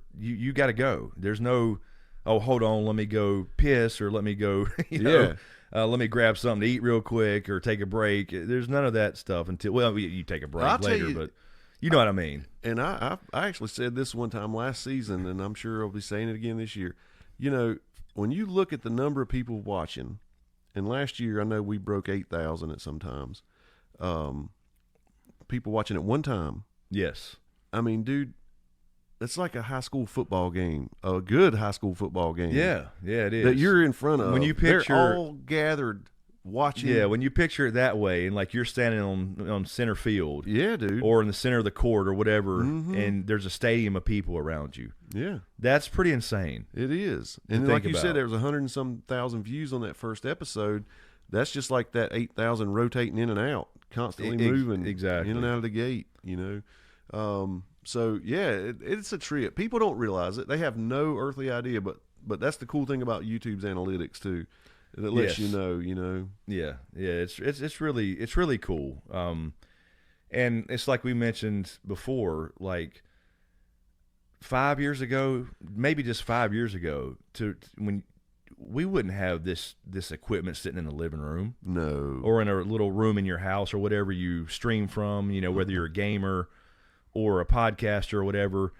got to go. There's no, oh, hold on, let me go piss, or let me go, let me grab something to eat real quick or take a break. There's none of that stuff until you take a break later, but you know what I mean. And I actually said this one time last season, and I'm sure I'll be saying it again this year. When you look at the number of people watching, and last year I know we broke 8,000 at some times. people watching at one time. Yes. I mean, dude, it's like a high school football game, a good high school football game. Yeah, it is. That you're in front of. When you picture, they're all gathered watching. Yeah, when you picture it that way, and like you're standing on center field. Yeah, dude. Or in the center of the court or whatever, and there's a stadium of people around you. Yeah. That's pretty insane. It is. And like you said, there was 100 and some thousand views on that first episode. That's just like that 8,000 rotating in and out, constantly moving exactly in and out of the gate, you know. So yeah, it's a trip. People don't realize it. They have no earthly idea, but that's the cool thing about YouTube's analytics too. It lets you know. Yeah. It's really cool. And it's like we mentioned before, like 5 years ago, maybe just 5 years ago, when we wouldn't have this equipment sitting in the living room, no, or in a little room in your house, or whatever you stream from, you know, whether you're a gamer or a podcaster or whatever.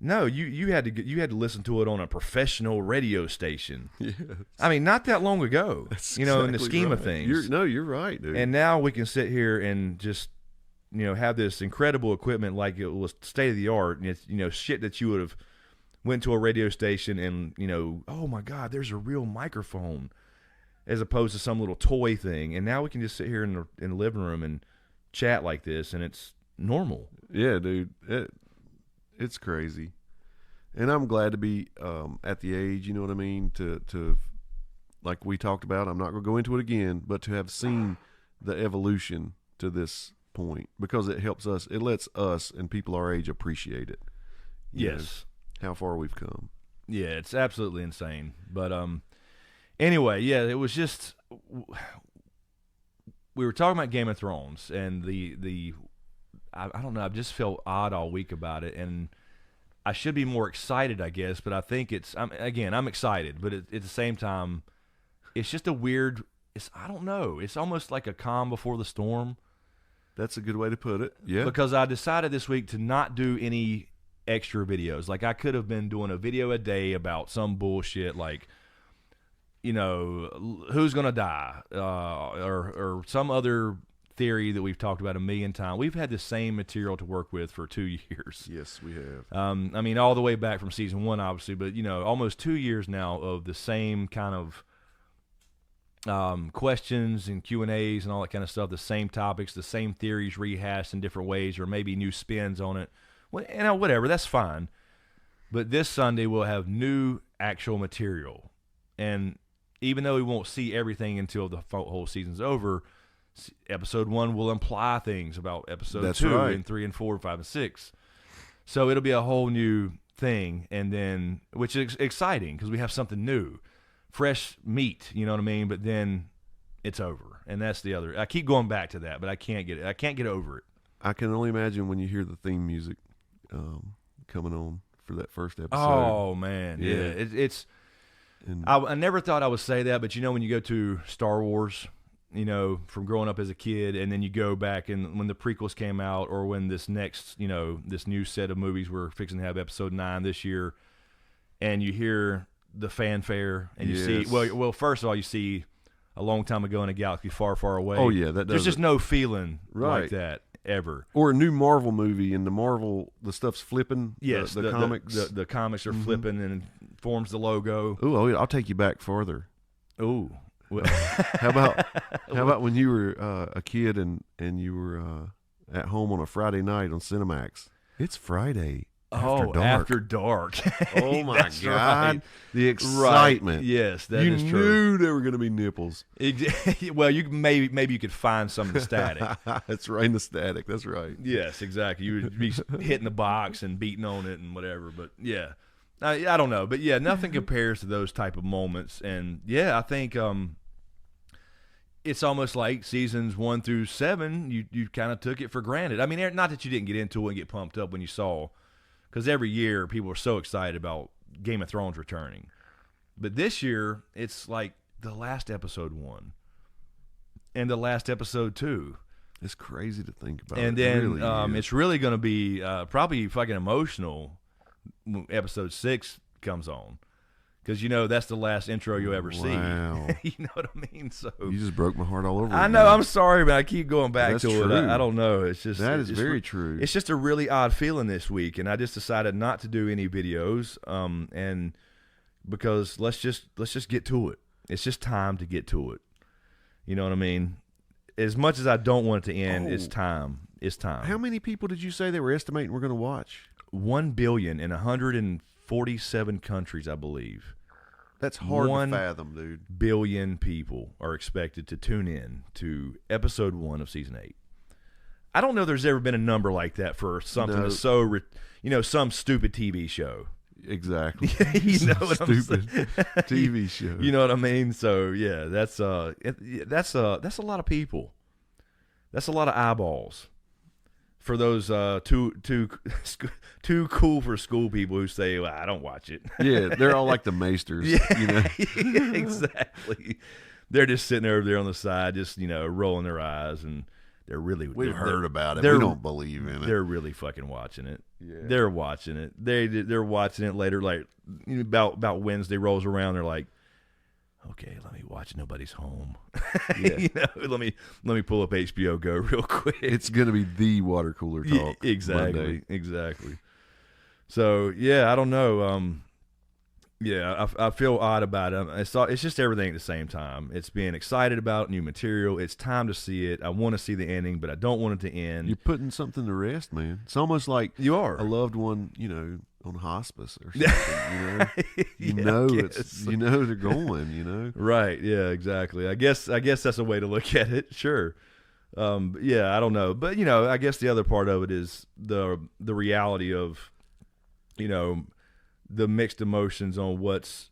No, you had to listen to it on a professional radio station. Yes. I mean, not that long ago. That's in the exactly scheme of right. things. You're right, dude. And now we can sit here and just, have this incredible equipment like it was state of the art, and it's, shit that you would have went to a radio station and, oh my God, there's a real microphone, as opposed to some little toy thing. And now we can just sit here in the living room and chat like this, and it's normal. Yeah, dude. It's crazy. And I'm glad to be at the age, you know what I mean, to like we talked about, I'm not going to go into it again, but to have seen the evolution to this point, because it helps us, it lets us and people our age appreciate it. Yes. How far we've come. Yeah, it's absolutely insane. But anyway, yeah, it was just, we were talking about Game of Thrones, and I don't know, I've just felt odd all week about it, and I should be more excited, I guess, but I think I'm excited, but at the same time, it's just a weird, I don't know, it's almost like a calm before the storm. That's a good way to put it. Yeah. Because I decided this week to not do any extra videos. Like, I could have been doing a video a day about some bullshit, like, who's going to die, or some other theory that we've talked about a million times. We've had the same material to work with for 2 years. Yes, we have. I mean, all the way back from season 1, obviously, but almost 2 years now of the same kind of questions and Q&As and all that kind of stuff, the same topics, the same theories rehashed in different ways, or maybe new spins on it. Well, whatever, that's fine. But this Sunday we'll have new actual material, and even though we won't see everything until the whole season's over, episode 1 will imply things about episode 2 right. and 3 and 4 and 5 and 6. So it'll be a whole new thing, and then, which is exciting because we have something new, fresh meat, you know what I mean? But then it's over, and that's the other. I keep going back to that, but I can't get it. I can't get over it. I can only imagine when you hear the theme music coming on for that first episode. Oh man, yeah. It's. I never thought I would say that, but when you go to Star Wars, from growing up as a kid, and then you go back and when the prequels came out, or when this next, this new set of movies we're fixing to have episode 9 this year, and you hear the fanfare, and you see, well, first of all, you see a long time ago in a galaxy far, far away. Oh yeah, there's just no feeling like that ever. Or a new Marvel movie, and the stuff's flipping. Yes, the comics. The comics are flipping and forms the logo. Ooh, I'll take you back farther. Ooh. How about when you were a kid and you were at home on a Friday night on Cinemax? It's Friday. After dark. Oh my God! Right. The excitement. Right. Yes, that is true. You knew there were going to be nipples. Well, you maybe you could find some in the static. That's right, in the static. That's right. Yes, exactly. You would be hitting the box and beating on it and whatever. But yeah, I don't know. But yeah, nothing compares to those type of moments. And yeah, I think it's almost like seasons 1 through 7. You kind of took it for granted. I mean, not that you didn't get into it and get pumped up when you saw. Because every year people are so excited about Game of Thrones returning. But this year, it's like the last episode 1 and the last episode 2. It's crazy to think about. And then it's really going to be probably fucking emotional when episode 6 comes on. because that's the last intro you'll ever see. Wow. You know what I mean? So You just broke my heart all over. I know. I'm sorry, but I keep going back That's to true. it. I don't know. It's just That is very true. It's just a really odd feeling this week, and I just decided not to do any videos. And because let's just get to it. It's just time to get to it. You know what I mean? As much as I don't want it to end, it's time. It's time. How many people did you say they were estimating we're going to watch? 1 billion in 147 countries, I believe. That's hard 1 to fathom, dude. billion people are expected to tune in to episode 1 of season 8. I don't know if there's ever been a number like that for something that's so, some stupid TV show. Exactly. You know what I'm Stupid saying? TV show. You know what I mean? So yeah, that's a lot of people. That's a lot of eyeballs for those too cool for school people who say, well, I don't watch it. Yeah, they're all like the maesters. Yeah, You know? exactly. They're just sitting over there on the side, just rolling their eyes, and We've heard about it. they're- We don't believe in it. They're really fucking watching it. Yeah. They're watching it. They're watching it later, like about Wednesday rolls around. They're like, okay, let me watch Nobody's Home. Yeah. Let me pull up HBO Go real quick. It's going to be the water cooler talk. Exactly. Monday. So yeah, I don't know. Yeah, I feel odd about it. It's just everything at the same time. It's being excited about new material. It's time to see it. I want to see the ending, but I don't want it to end. You're putting something to rest, man. It's almost like You are. a loved one, on hospice or something. You know they're going. Right. Yeah. Exactly. I guess that's a way to look at it. Sure. Yeah. I don't know, but I guess the other part of it is the reality of, the mixed emotions on what's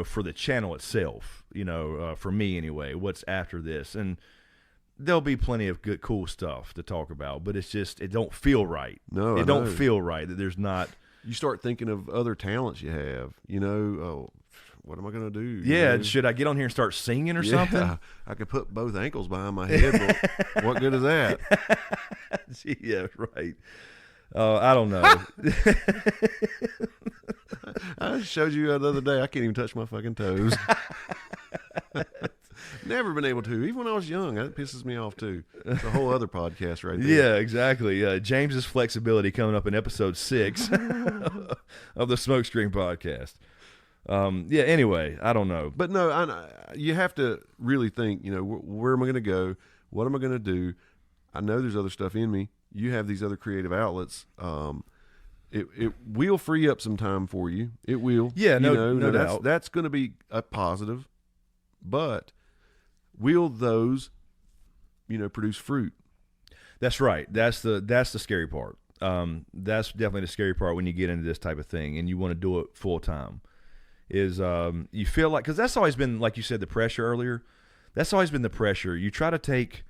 for the channel itself. For me anyway, what's after this, and there'll be plenty of good, cool stuff to talk about. But it's just it don't feel right. No, it don't feel right that there's not. You start thinking of other talents you have. Oh, what am I going to do? Yeah, should I get on here and start singing or something? I could put both ankles behind my head, but what good is that? Yeah, right. I don't know. I showed you the other day. I can't even touch my fucking toes. Never been able to. Even when I was young, that pisses me off too. It's a whole other podcast right there. Yeah, exactly. James's flexibility coming up in episode 6 of the SmokeScreen podcast. Yeah. Anyway, I don't know, But no, you have to really think. Where am I going to go? What am I going to do? I know there's other stuff in me. You have these other creative outlets. It will free up some time for you. It will. Yeah, no doubt. That's going to be a positive. But will those, produce fruit? That's right. That's the scary part. That's definitely the scary part when you get into this type of thing and you want to do it full time. Is you feel like, because that's always been, like you said, the pressure earlier. That's always been the pressure. You try to take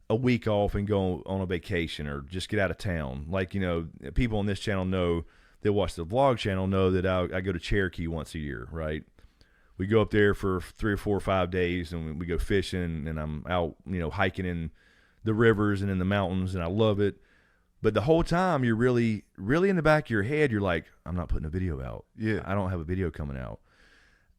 a week off and go on a vacation or just get out of town. Like, people on this channel know, that watch the vlog channel know that I go to Cherokee once a year, right? We go up there for 3 or 4 or 5 days and we go fishing, and I'm out, hiking in the rivers and in the mountains, and I love it. But the whole time you're really, really in the back of your head, you're like, I'm not putting a video out. Yeah. I don't have a video coming out.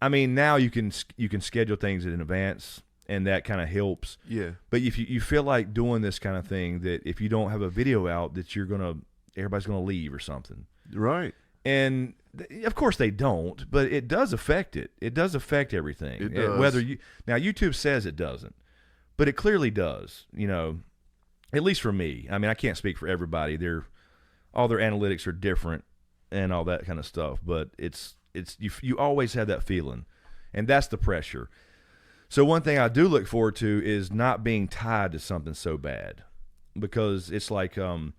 I mean, now you can schedule things in advance, and that kind of helps. Yeah. But if you feel like doing this kind of thing, that if you don't have a video out, that everybody's gonna leave or something. Right. And of course they don't, but it does affect it. It does affect everything. It does. Now YouTube says it doesn't, but it clearly does. At least for me. I mean, I can't speak for everybody. All their analytics are different and all that kind of stuff. But you always have that feeling, and that's the pressure. So one thing I do look forward to is not being tied to something so bad, because it's like I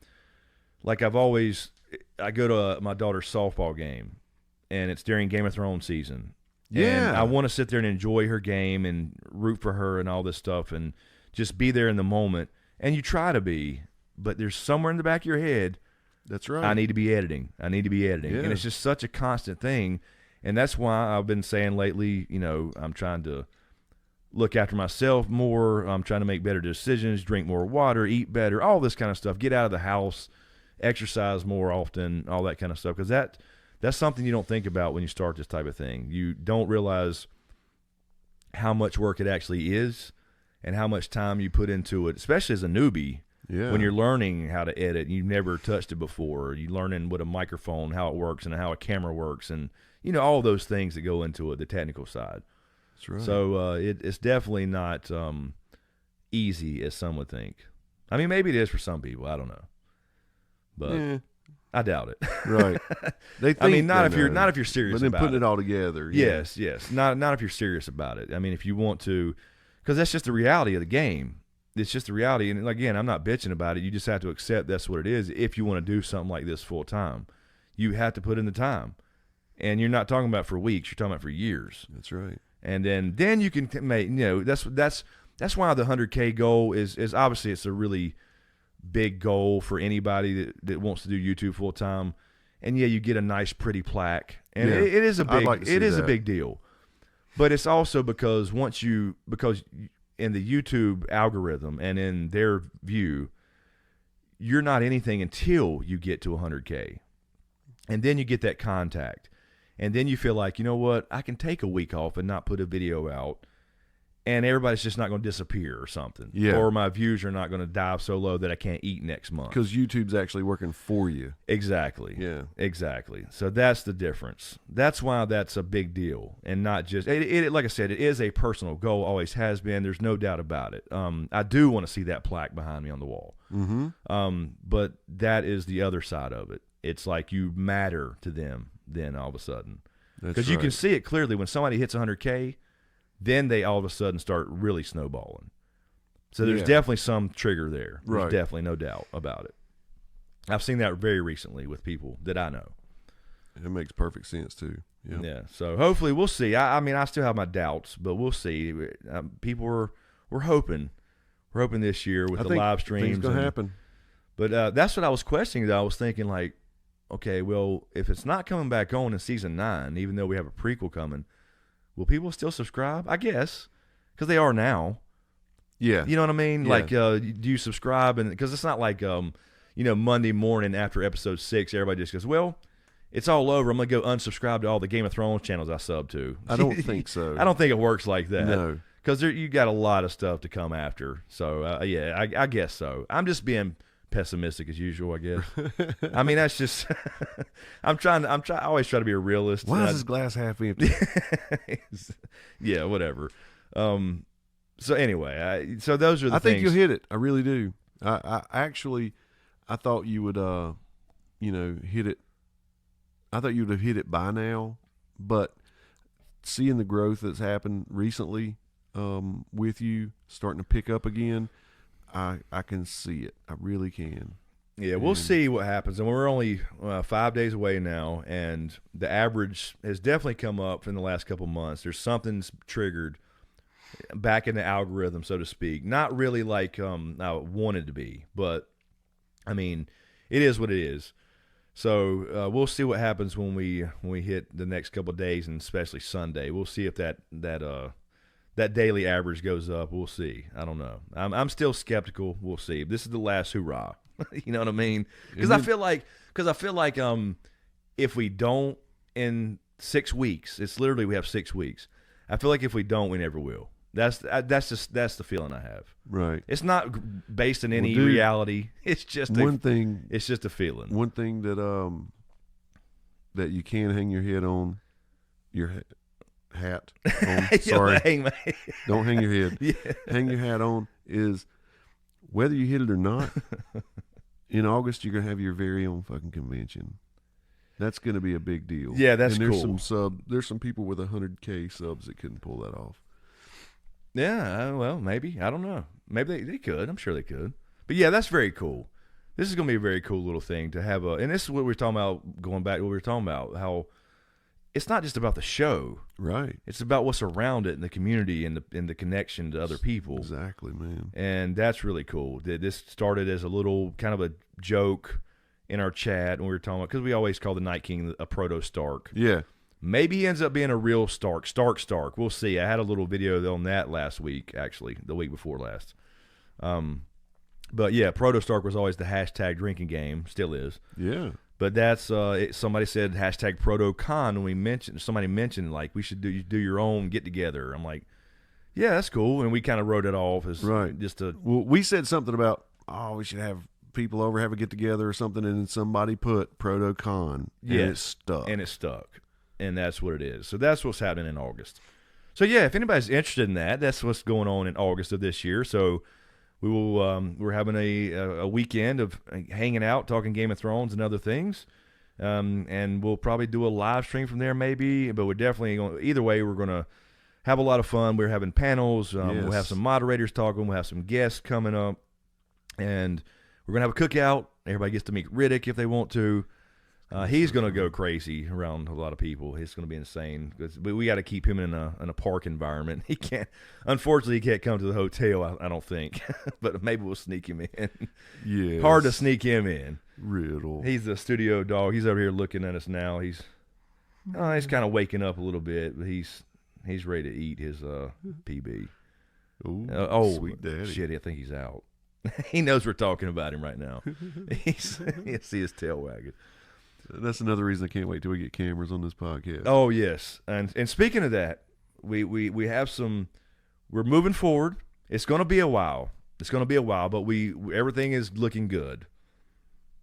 go to my daughter's softball game, and it's during Game of Thrones season. Yeah. And I want to sit there and enjoy her game and root for her and all this stuff and just be there in the moment. And you try to be, but there's somewhere in the back of your head, That's right. I need to be editing. Yeah. And it's just such a constant thing. And that's why I've been saying lately, I'm trying to look after myself more. I'm trying to make better decisions, drink more water, eat better, all this kind of stuff. Get out of the house, exercise more often, all that kind of stuff. Because that That's something you don't think about when you start this type of thing. You don't realize how much work it actually is and how much time you put into it, especially as a newbie. Yeah. When you're learning how to edit, you've never touched it before. You're learning what a microphone, how it works, and how a camera works, and all those things that go into it, the technical side. That's right. So it's definitely not easy as some would think. I mean, maybe it is for some people. I don't know, but I doubt it. Right. They think I mean, not if you're serious. But then about putting it it all together. Yes. Not if you're serious about it. I mean, if you want to, because that's just the reality of the game. It's just the reality. And again, I'm not bitching about it. You just have to accept that's what it is. If you want to do something like this full time, you have to put in the time. And you're not talking about for weeks. You're talking about for years. That's right. And then you can make, that's why the 100K goal is obviously it's a really big goal for anybody that wants to do YouTube full time. And yeah, you get a nice pretty plaque. And it is a big a big deal. But it's also because in the YouTube algorithm and in their view, you're not anything until you get to 100K. And then you get that contact. And then you feel like, you know what, I can take a week off and not put a video out. And everybody's just not going to disappear or something. Yeah. Or my views are not going to dive so low that I can't eat next month. Because YouTube's actually working for you. Exactly. Yeah. Exactly. So that's the difference. That's why that's a big deal. And not just, like I said, it is a personal goal, always has been. There's no doubt about it. I do want to see that plaque behind me on the wall. Mm-hmm. But that is the other side of it. It's like you matter to them then all of a sudden. Because you can see it clearly when somebody hits 100K, then they all of a sudden start really snowballing. So there's definitely some trigger there. There's definitely no doubt about it. I've seen that very recently with people that I know. It makes perfect sense too. Yeah. Yeah. So hopefully we'll see. I mean, I still have my doubts, but we'll see. People we're hoping this year with the live streams. Things gonna happen. But that's what I was questioning. Though I was thinking like, okay, well, if it's not coming back on in season 9, even though we have a prequel coming, will people still subscribe? I guess, because they are now. Yeah. You know what I mean? Yeah. Like, do you subscribe? And because it's not like, Monday morning after episode 6, everybody just goes, well, it's all over. I'm going to go unsubscribe to all the Game of Thrones channels I sub to. I don't think so. I don't think it works like that. No. Because you got a lot of stuff to come after. So, I guess so. I'm just being pessimistic as usual, I guess. I mean, that's just I always try to be a realist. Why is this glass half empty? Yeah, whatever. So anyway, so those are the things. I think you'll hit it. I really do. I thought you would hit it. I thought you would have hit it by now, but seeing the growth that's happened recently with you starting to pick up again, I can see it. I really can. Yeah, we'll see what happens. And we're only 5 days away now, and the average has definitely come up in the last couple months. There's something's triggered back in the algorithm, so to speak. Not really like I wanted to be, but I mean, it is what it is. So we'll see what happens when we hit the next couple of days, and especially Sunday. We'll see if that daily average goes up. We'll see. I don't know. I'm still skeptical. We'll see. This is the last hoorah. You know what I mean? Because I feel like if we don't in 6 weeks, it's literally we have 6 weeks. I feel like if we don't, we never will. That's the feeling I have. Right. It's not based in any reality. It's just It's just a feeling. One thing that you can hang your head on, your hat on. Sorry, don't hang your head. Yeah. Hang your hat on is whether you hit it or not. In August, you're gonna have your very own fucking convention. That's gonna be a big deal. Yeah, that's and cool. There's some people with 100K subs that couldn't pull that off. Yeah, well, maybe. I don't know. Maybe they could. I'm sure they could. But yeah, that's very cool. This is going to be a very cool little thing to have and this is what we were talking about, going back to what we were talking about, how it's not just about the show. Right. It's about what's around it in the community and the connection to other people. Exactly, man. And that's really cool. This started as a little kind of a joke in our chat when we were talking about, because we always call the Night King a proto-Stark. Yeah. Maybe he ends up being a real Stark. We'll see. I had a little video on that last week, actually, the week before last. But yeah, Proto Stark was always the hashtag drinking game, still is. Yeah. But that's somebody said hashtag ProtoCon when somebody mentioned like we should do your own get together. I'm like, yeah, that's cool, and we kind of wrote it off as just a. Well, we said something about we should have people over, have a get together or something, and then somebody put ProtoCon, and it stuck, and that's what it is. So that's what's happening in August. So yeah, if anybody's interested in that, that's what's going on in August of this year. So we will we're having a weekend of hanging out, talking Game of Thrones and other things, and we'll probably do a live stream from there maybe. But we're definitely going. Either way, we're going to have a lot of fun. We're having panels. We'll have some moderators talking. We'll have some guests coming up, and we're going to have a cookout. Everybody gets to meet Riddick if they want to. He's going to go crazy around a lot of people. It's going to be insane. But we got to keep him in a park environment. He can't. Unfortunately, he can't come to the hotel. I don't think. But maybe we'll sneak him in. Yeah, hard to sneak him in. Riddle. He's the studio dog. He's over here looking at us now. He's kind of waking up a little bit, but he's ready to eat his PB. Ooh, sweet daddy. Shit! I think he's out. He knows we're talking about him right now. You see his tail wagging. That's another reason I can't wait till we get cameras on this podcast. Oh yes, and speaking of that, we have some. We're moving forward. It's going to be a while. But everything is looking good.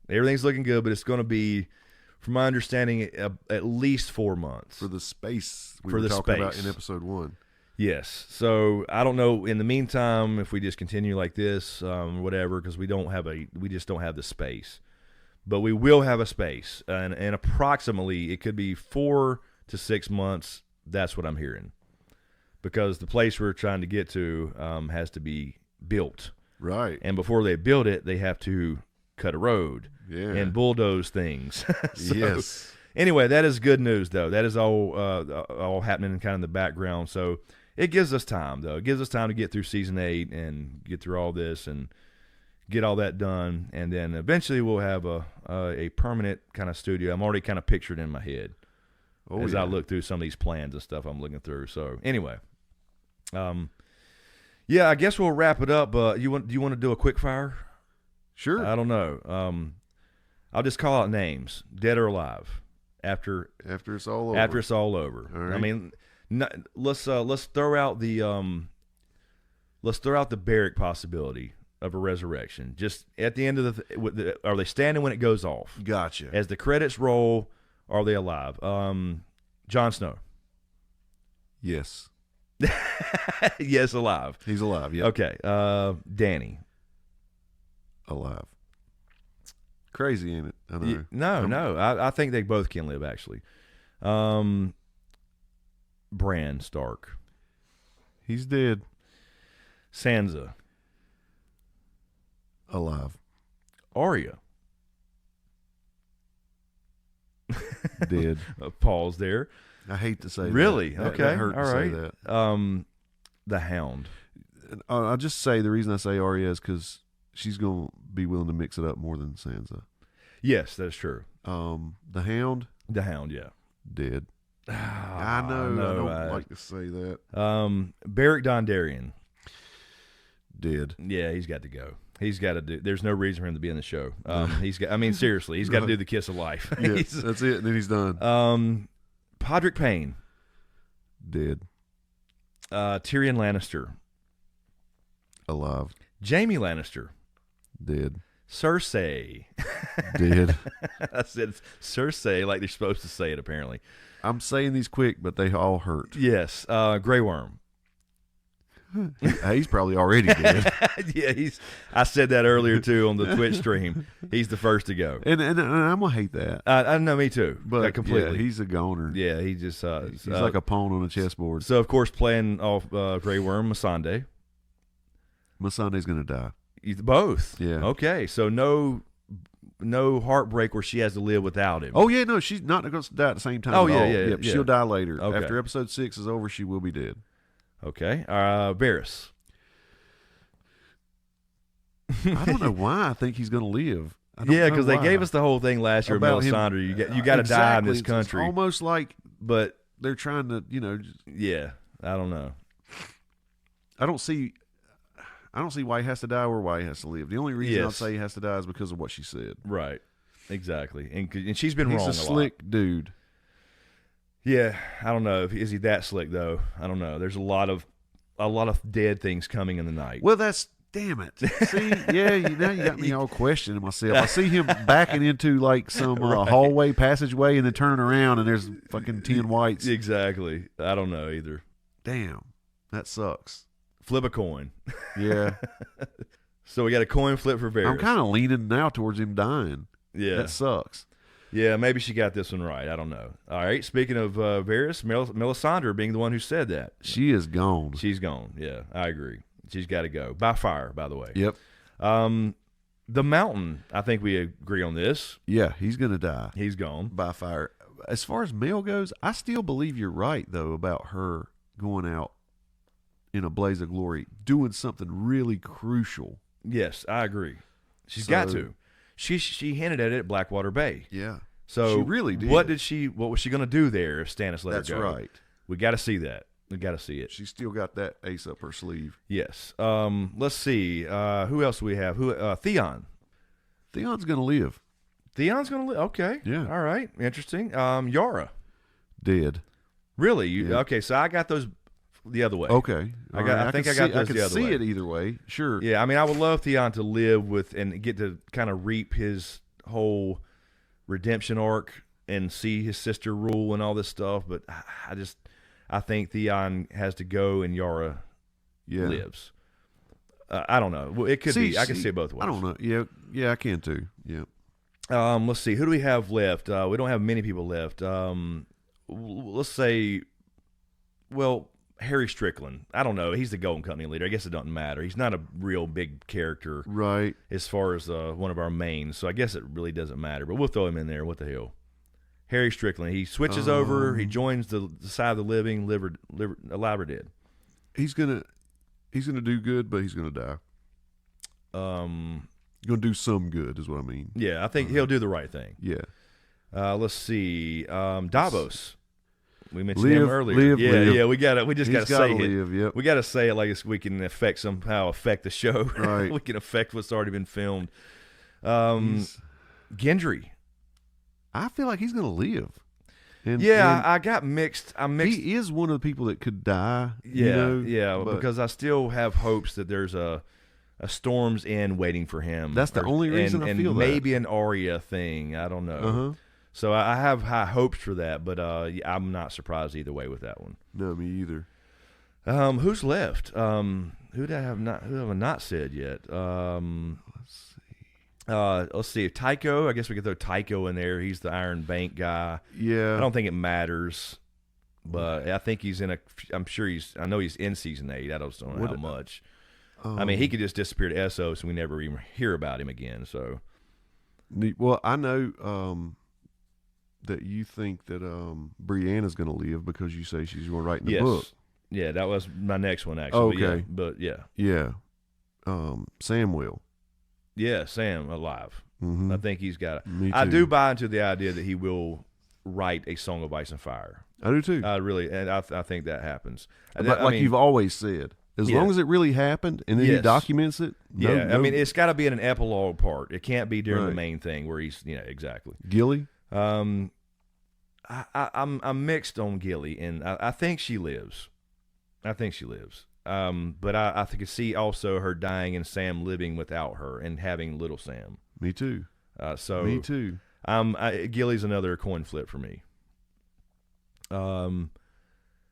Everything's looking good, but it's going to be, from my understanding, at least 4 months for the space we were talking about in episode 1. Yes. So I don't know. In the meantime, if we just continue like this, whatever, because we just don't have the space. But we will have a space, and approximately it could be 4 to 6 months. That's what I'm hearing, because the place we're trying to get to has to be built. Right. And before they build it, they have to cut a road and bulldoze things. So, yes. Anyway, that is good news, though. That is all happening in kind of the background. So it gives us time, though. It gives us time to get through season 8 and get through all this and get all that done, and then eventually we'll have a permanent kind of studio. I'm already kind of pictured in my head as I look through some of these plans and stuff I'm looking through. So anyway, yeah, I guess we'll wrap it up. Do you want to do a quick fire? Sure. I don't know. I'll just call out names, dead or alive, after it's all over. After it's all over. All right. I mean, let's throw out the Barrick possibility of a resurrection. Just at the end of are they standing when it goes off? Gotcha. As the credits roll, are they alive? Jon Snow. Yes. Yes, alive. He's alive, yeah. Okay. Dany. Alive. Crazy, ain't it? I know. No. I think they both can live, actually. Bran Stark. He's dead. Sansa. Alive. Arya. Dead. Pause there. I hate to say really? that. Okay. That hurt all to right. say that. The Hound. I'll just say the reason I say Arya is because she's going to be willing to mix it up more than Sansa. Yes, that's true. The Hound. The Hound, yeah. Dead. I know. I don't like to say that. Beric Dondarrion. Dead. Yeah, he's got to go. He's got to do. There's no reason for him to be in the show. He's got. I mean, seriously, he's got to do the kiss of life. Yes, that's it. And then he's done. Podrick Payne. Dead. Tyrion Lannister. Alive. Jaime Lannister. Dead. Cersei. Dead. I said Cersei like they're supposed to say it, apparently. I'm saying these quick, but they all hurt. Yes. Grey Worm. He's probably already dead. Yeah, I said that earlier too on the Twitch stream. He's the first to go, and I'm gonna hate that. I know, me too, but completely. Yeah, he's a goner. Yeah, he just he's like a pawn on a chessboard. So of course, playing off Grey Worm, Missandei. Missandei's gonna die. Both. Yeah. Okay, so no heartbreak where she has to live without him. Oh yeah, no, she's not going to die at the same time. Oh yeah, yeah. She'll die later. Okay. After episode 6 is over, she will be dead. Okay. Varys. I don't know why I think he's going to live. Yeah, because they gave us the whole thing last year about Melisandre. You got to die in this country. It's almost like, but they're trying to, Yeah, I don't know. I don't see why he has to die or why he has to live. The only reason I'll say he has to die is because of what she said. Right. exactly. And she's been He's wrong a a slick lot. dude. Yeah, I don't know. Is he that slick though? I don't know. There's a lot of dead things coming in the night. Well, damn it. See, yeah, now you got me all questioning myself. I see him backing into like some hallway, passageway, and then turning around, and there's fucking 10 whites. Exactly. I don't know either. Damn, that sucks. Flip a coin. Yeah. So we got a coin flip for Varys. I'm kind of leaning now towards him dying. Yeah. That sucks. Yeah, maybe she got this one right. I don't know. All right. Speaking of Varys, Melisandre being the one who said that. She is gone. She's gone. Yeah, I agree. She's got to go. By fire, by the way. Yep. The Mountain, I think we agree on this. Yeah, he's going to die. He's gone. By fire. As far as Mel goes, I still believe you're right, though, about her going out in a blaze of glory, doing something really crucial. Yes, I agree. She's got to. She hinted at it at Blackwater Bay. Yeah. So she really did. What was she going to do there if Stannis let her go? That's right. We got to see that. We got to see it. She's still got that ace up her sleeve. Yes. Let's see. Who else do we have? Theon. Theon's going to live. Theon's going to live. Okay. Yeah. All right. Interesting. Yara. Dead. Really? Yeah. Okay. So I got those the other way. Okay. I think I got those the other way. I can see it either way. Sure. Yeah. I mean, I would love Theon to live with and get to kind of reap his whole redemption arc and see his sister rule and all this stuff. But I think Theon has to go and Yara lives. I don't know. Well, it could be. I can see it both ways. I don't know. Yeah, I can too. Yeah. Let's see. Who do we have left? We don't have many people left. Let's say, well, Harry Strickland. I don't know. He's the Golden Company leader. I guess it doesn't matter. He's not a real big character, right? As far as one of our mains, so I guess it really doesn't matter. But we'll throw him in there. What the hell? Harry Strickland. He switches over. He joins the side of the living, alive or dead. He's gonna do good, but he's gonna die. Gonna do some good, is what I mean. Yeah, I think he'll do the right thing. Yeah. Let's see. Davos. We mentioned him earlier. Live. We just gotta say it. Yep. We gotta say it like we can somehow affect the show. Right. We can affect what's already been filmed. Gendry. I feel like he's gonna live. And I got mixed. He is one of the people that could die. Yeah, because I still have hopes that there's a Storm's End waiting for him. That's the only reason I feel that. And maybe an Arya thing. I don't know. Uh-huh. So I have high hopes for that, but I'm not surprised either way with that one. No, me either. Who's left? Who have I not said yet? Let's see. Tycho. I guess we could throw Tycho in there. He's the Iron Bank guy. Yeah. I don't think it matters, but I think he's in I know he's in season 8. I don't know how much. I mean, he could just disappear to Essos and we never even hear about him again. So, well, I know that you think that Brianna's going to live because you say she's going to write in the book. Yeah, that was my next one actually. Okay, yeah. Sam will. Yeah, Sam alive. Mm-hmm. I think he's got it. Me too. I do buy into the idea that he will write a Song of Ice and Fire. I do too. And I think that happens. But you've always said, as long as it really happened and then he documents it. I mean, it's got to be in an epilogue part. It can't be during the main thing where he's, exactly. Gilly? I'm mixed on Gilly, and I think she lives. But I could see also her dying and Sam living without her and having little Sam. Me too. Me too. Gilly's another coin flip for me.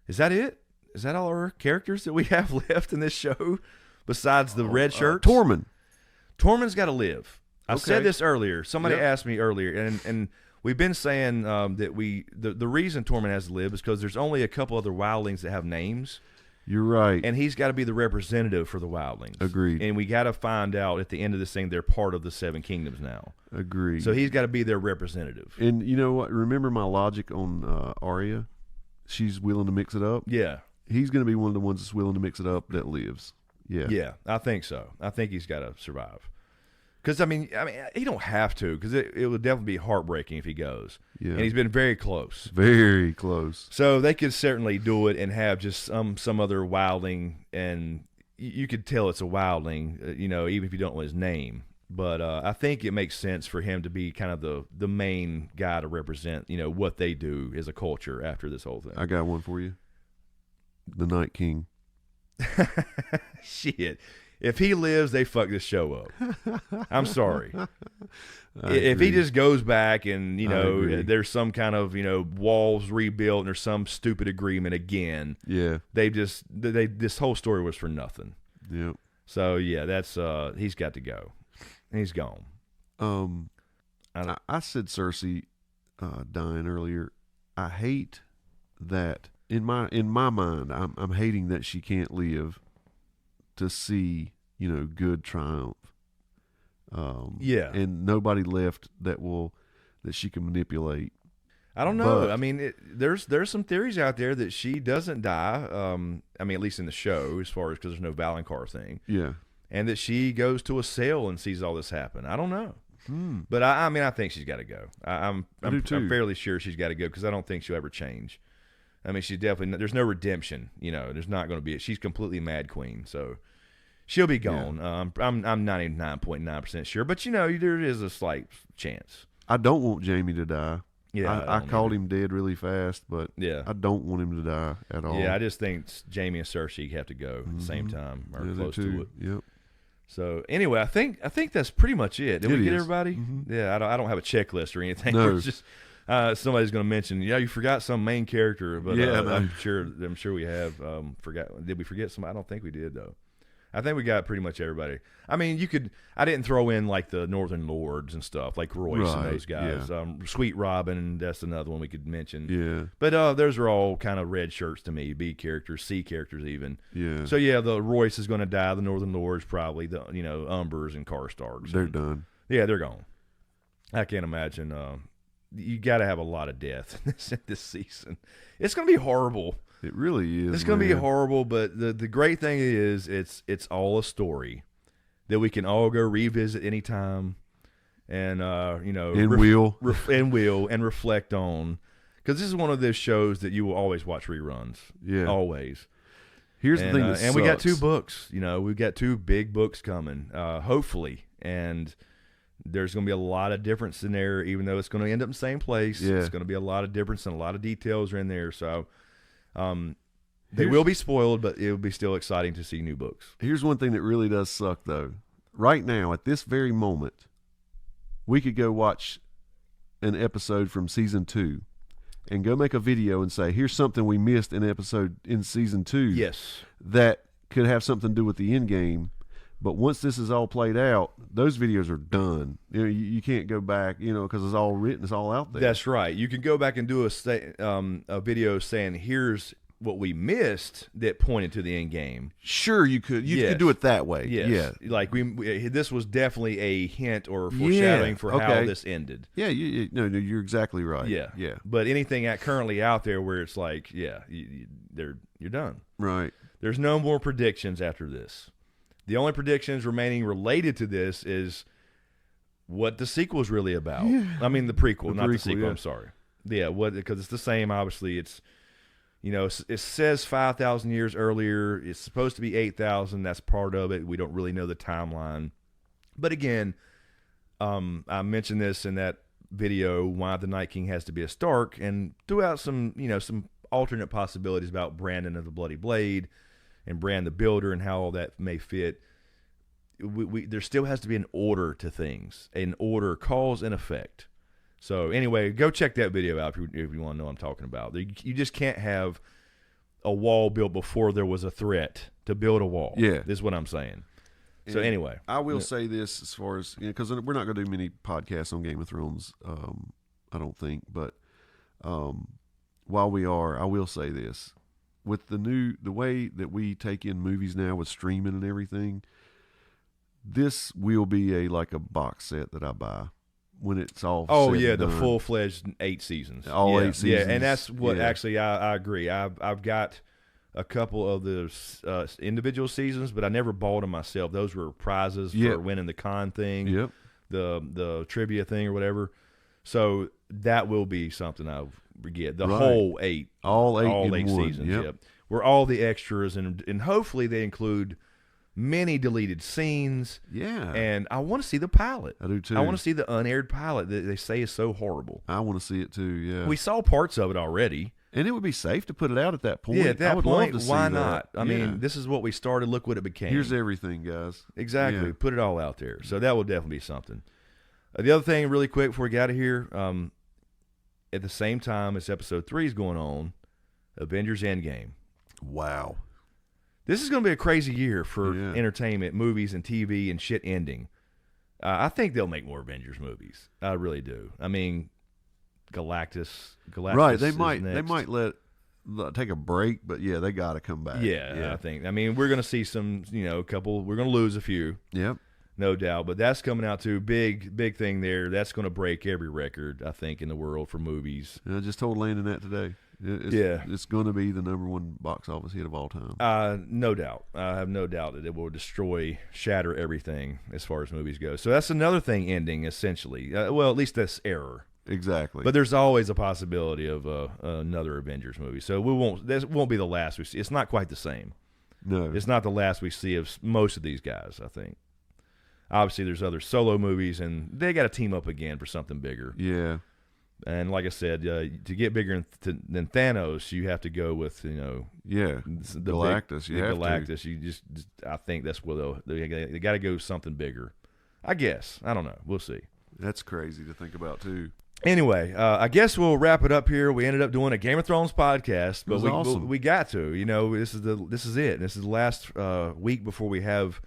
Is that it? Is that all our characters that we have left in this show besides the red shirts? Tormund's got to live. I said this earlier. Somebody asked me earlier, and we've been saying that the reason Tormund has to live is because there's only a couple other wildlings that have names. You're right. And he's got to be the representative for the wildlings. Agreed. And we got to find out at the end of this thing they're part of the Seven Kingdoms now. Agreed. So he's got to be their representative. And you know what? Remember my logic on Arya? She's willing to mix it up? Yeah. He's going to be one of the ones that's willing to mix it up that lives. Yeah. Yeah, I think so. I think he's got to survive. Because, I mean, he don't have to, because it would definitely be heartbreaking if he goes. Yeah. And he's been very close. Very close. So they could certainly do it and have just some other wildling, and you could tell it's a wildling, even if you don't know his name. But I think it makes sense for him to be kind of the main guy to represent, what they do as a culture after this whole thing. I got one for you. The Night King. Shit. If he lives, they fuck this show up. I'm sorry. If he just goes back and, there's some kind of, walls rebuilt and there's some stupid agreement again. Yeah. This whole story was for nothing. Yep. So, yeah, that's, he's got to go. He's gone. I said Cersei dying earlier. I hate that in my mind. I'm hating that she can't live to see good triumph. Yeah, and nobody left that she can manipulate. I don't know. But, I mean, there's some theories out there that she doesn't die. I mean, at least in the show, as far as because there's no Valonqar thing. Yeah. And that she goes to a cell and sees all this happen. I don't know. But I mean, I think she's got to go. I'm fairly sure she's got to go because I don't think she'll ever change. I mean, she's definitely there's no redemption. There's not going to be. She's completely Mad Queen, so she'll be gone. Yeah. I'm 99.9% sure, but there is a slight chance. I don't want Jaime to die. Yeah, I called him dead really fast, but yeah, I don't want him to die at all. Yeah, I just think Jaime and Cersei have to go at the same time or close to it. Yep. So anyway, I think that's pretty much it. Did we get everybody? Mm-hmm. Yeah, I don't have a checklist or anything. No. It's just somebody's going to mention. You forgot some main character, but I'm sure we have forgot. Did we forget some? I don't think we did though. I think we got pretty much everybody. I mean, I didn't throw in like the Northern Lords and stuff, like Royce and those guys. Yeah. Sweet Robin, that's another one we could mention. Yeah. But those are all kind of red shirts to me, B characters, C characters even. Yeah. So yeah, the Royce is going to die. The Northern Lords probably. The Umbers and Karstarks. They're done. Yeah, they're gone. I can't imagine. You got to have a lot of death in this season. It's going to be horrible. It really is. It's going to be horrible, but the great thing is it's all a story that we can all go revisit anytime, and and reflect on, because this is one of those shows that you will always watch reruns. Yeah, always. Here's the thing, and we got 2 books. We've got 2 big books coming, hopefully, and there's going to be a lot of difference in there, even though it's going to end up in the same place. Yeah. It's going to be a lot of difference and a lot of details are in there. So. They will be spoiled, but it will be still exciting to see new books. Here's one thing that really does suck, though. Right now, at this very moment, we could go watch an episode from season 2 and go make a video and say, here's something we missed in season 2. Yes. That could have something to do with the end game. But once this is all played out, those videos are done. You can't go back, because it's all written, it's all out there. That's right. You can go back and do a video saying, here's what we missed that pointed to the end game. Sure, you could. You could do it that way. Yes. Yeah. Like this was definitely a hint or foreshadowing for how this ended. Yeah. You're exactly right. Yeah. Yeah. But anything currently out there where it's like, you're done. Right. There's no more predictions after this. The only predictions remaining related to this is what the sequel is really about. Yeah. I mean, the prequel, not the sequel. Yeah. I'm sorry. Yeah, because it's the same. Obviously, it's it says 5,000 years earlier. It's supposed to be 8,000. That's part of it. We don't really know the timeline. But again, I mentioned this in that video, why the Night King has to be a Stark, and threw out some alternate possibilities about Brandon of the Bloody Blade and Bran the Builder and how all that may fit. There still has to be an order to things, an order, cause and effect. So anyway, go check that video out if you want to know what I'm talking about. You just can't have a wall built before there was a threat to build a wall. Yeah. This is what I'm saying. And so anyway. I will say this as far as, because we're not going to do many podcasts on Game of Thrones, I don't think. But while we are, I will say this. With the way that we take in movies now with streaming and everything, this will be like a box set that I buy when it's all said and the done. full-fledged 8 seasons. 8 seasons. Yeah, and that's what actually I agree. I've got a couple of the individual seasons, but I never bought them myself. Those were prizes for winning the con thing, the trivia thing or whatever. So that will be something I'll get. The whole 8. All 8 seasons. Yep. Where all the extras, and hopefully they include many deleted scenes. Yeah. And I want to see the pilot. I do too. I want to see the unaired pilot that they say is so horrible. I want to see it too, yeah. We saw parts of it already. And it would be safe to put it out at that point. Yeah, at that I would point, love to why see not? that. I mean, this is what we started. Look what it became. Here's everything, guys. Exactly. Yeah. Put it all out there. So that will definitely be something. The other thing, really quick before we get out of here, at the same time as Episode 3 is going on, Avengers Endgame. Wow. This is going to be a crazy year for Yeah. entertainment, movies, and TV and shit ending. I think they'll make more Avengers movies. I really do. I mean, Galactus Right. They is might next. take a break, but yeah, they got to come back. Yeah, I think. I mean, we're going to see some, a couple. We're going to lose a few. Yep. No doubt, but that's coming out too. Big thing there. That's going to break every record, I think, in the world for movies. And I just told Landon that today. It's going to be the #1 box office hit of all time. No doubt. I have no doubt that it will shatter everything as far as movies go. So that's another thing ending, essentially. Well, at least that's error. Exactly. But there's always a possibility of another Avengers movie. So this won't be the last we see. It's not quite the same. No. It's not the last we see of most of these guys, I think. Obviously, there's other solo movies, and they got to team up again for something bigger. Yeah. And like I said, to get bigger than Thanos, you have to go with Yeah. the Galactus. big, Galactus. You just I think that's what they got to go something bigger. I guess. I don't know. We'll see. That's crazy to think about too. Anyway, I guess we'll wrap it up here. We ended up doing a Game of Thrones podcast, but awesome. we got to. This is it. This is the last week before we have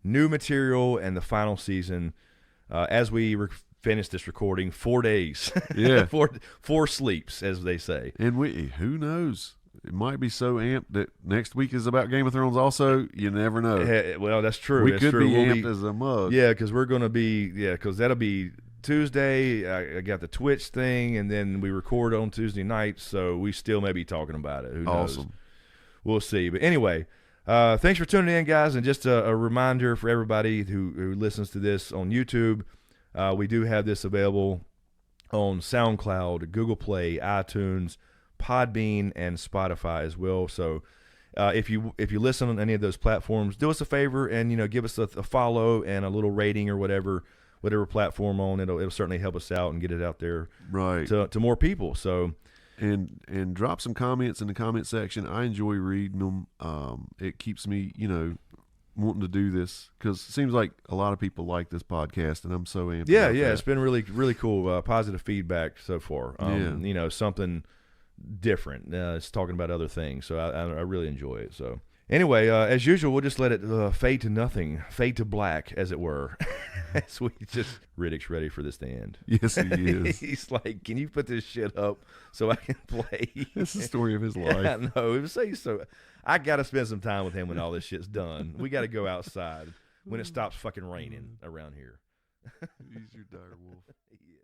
new material and the final season. As we finish this recording, 4 days. Yeah. four sleeps, as they say. And who knows? It might be so amped that next week is about Game of Thrones also. You never know. Well, that's true. We that's could true. be amped as a mug. Yeah, because we're going to be, because that'll be Tuesday. I got the Twitch thing, and then we record on Tuesday night, so we still may be talking about it. Who knows? Awesome. We'll see. But anyway, thanks for tuning in, guys. And just a reminder for everybody who listens to this on YouTube, we do have this available on SoundCloud, Google Play, iTunes, Podbean, and Spotify as well. So if you listen on any of those platforms, do us a favor and give us a follow and a little rating or whatever platform on. It'll certainly help us out and get it out there Right. to more people. So And drop some comments in the comment section. I enjoy reading them. It keeps me, wanting to do this because it seems like a lot of people like this podcast, and I'm so amped. yeah, about that. it's been really, really cool. Positive feedback so far. Something different. It's talking about other things, so I really enjoy it. So anyway, as usual, we'll just let it fade to nothing, fade to black, as it were. As we Riddick's ready for this to end. Yes, he is. He's like, "Can you put this shit up so I can play?" That's the story of his life. I know. It was so. I got to spend some time with him when all this shit's done. We got to go outside when it stops fucking raining around here. He's your dire wolf. He is.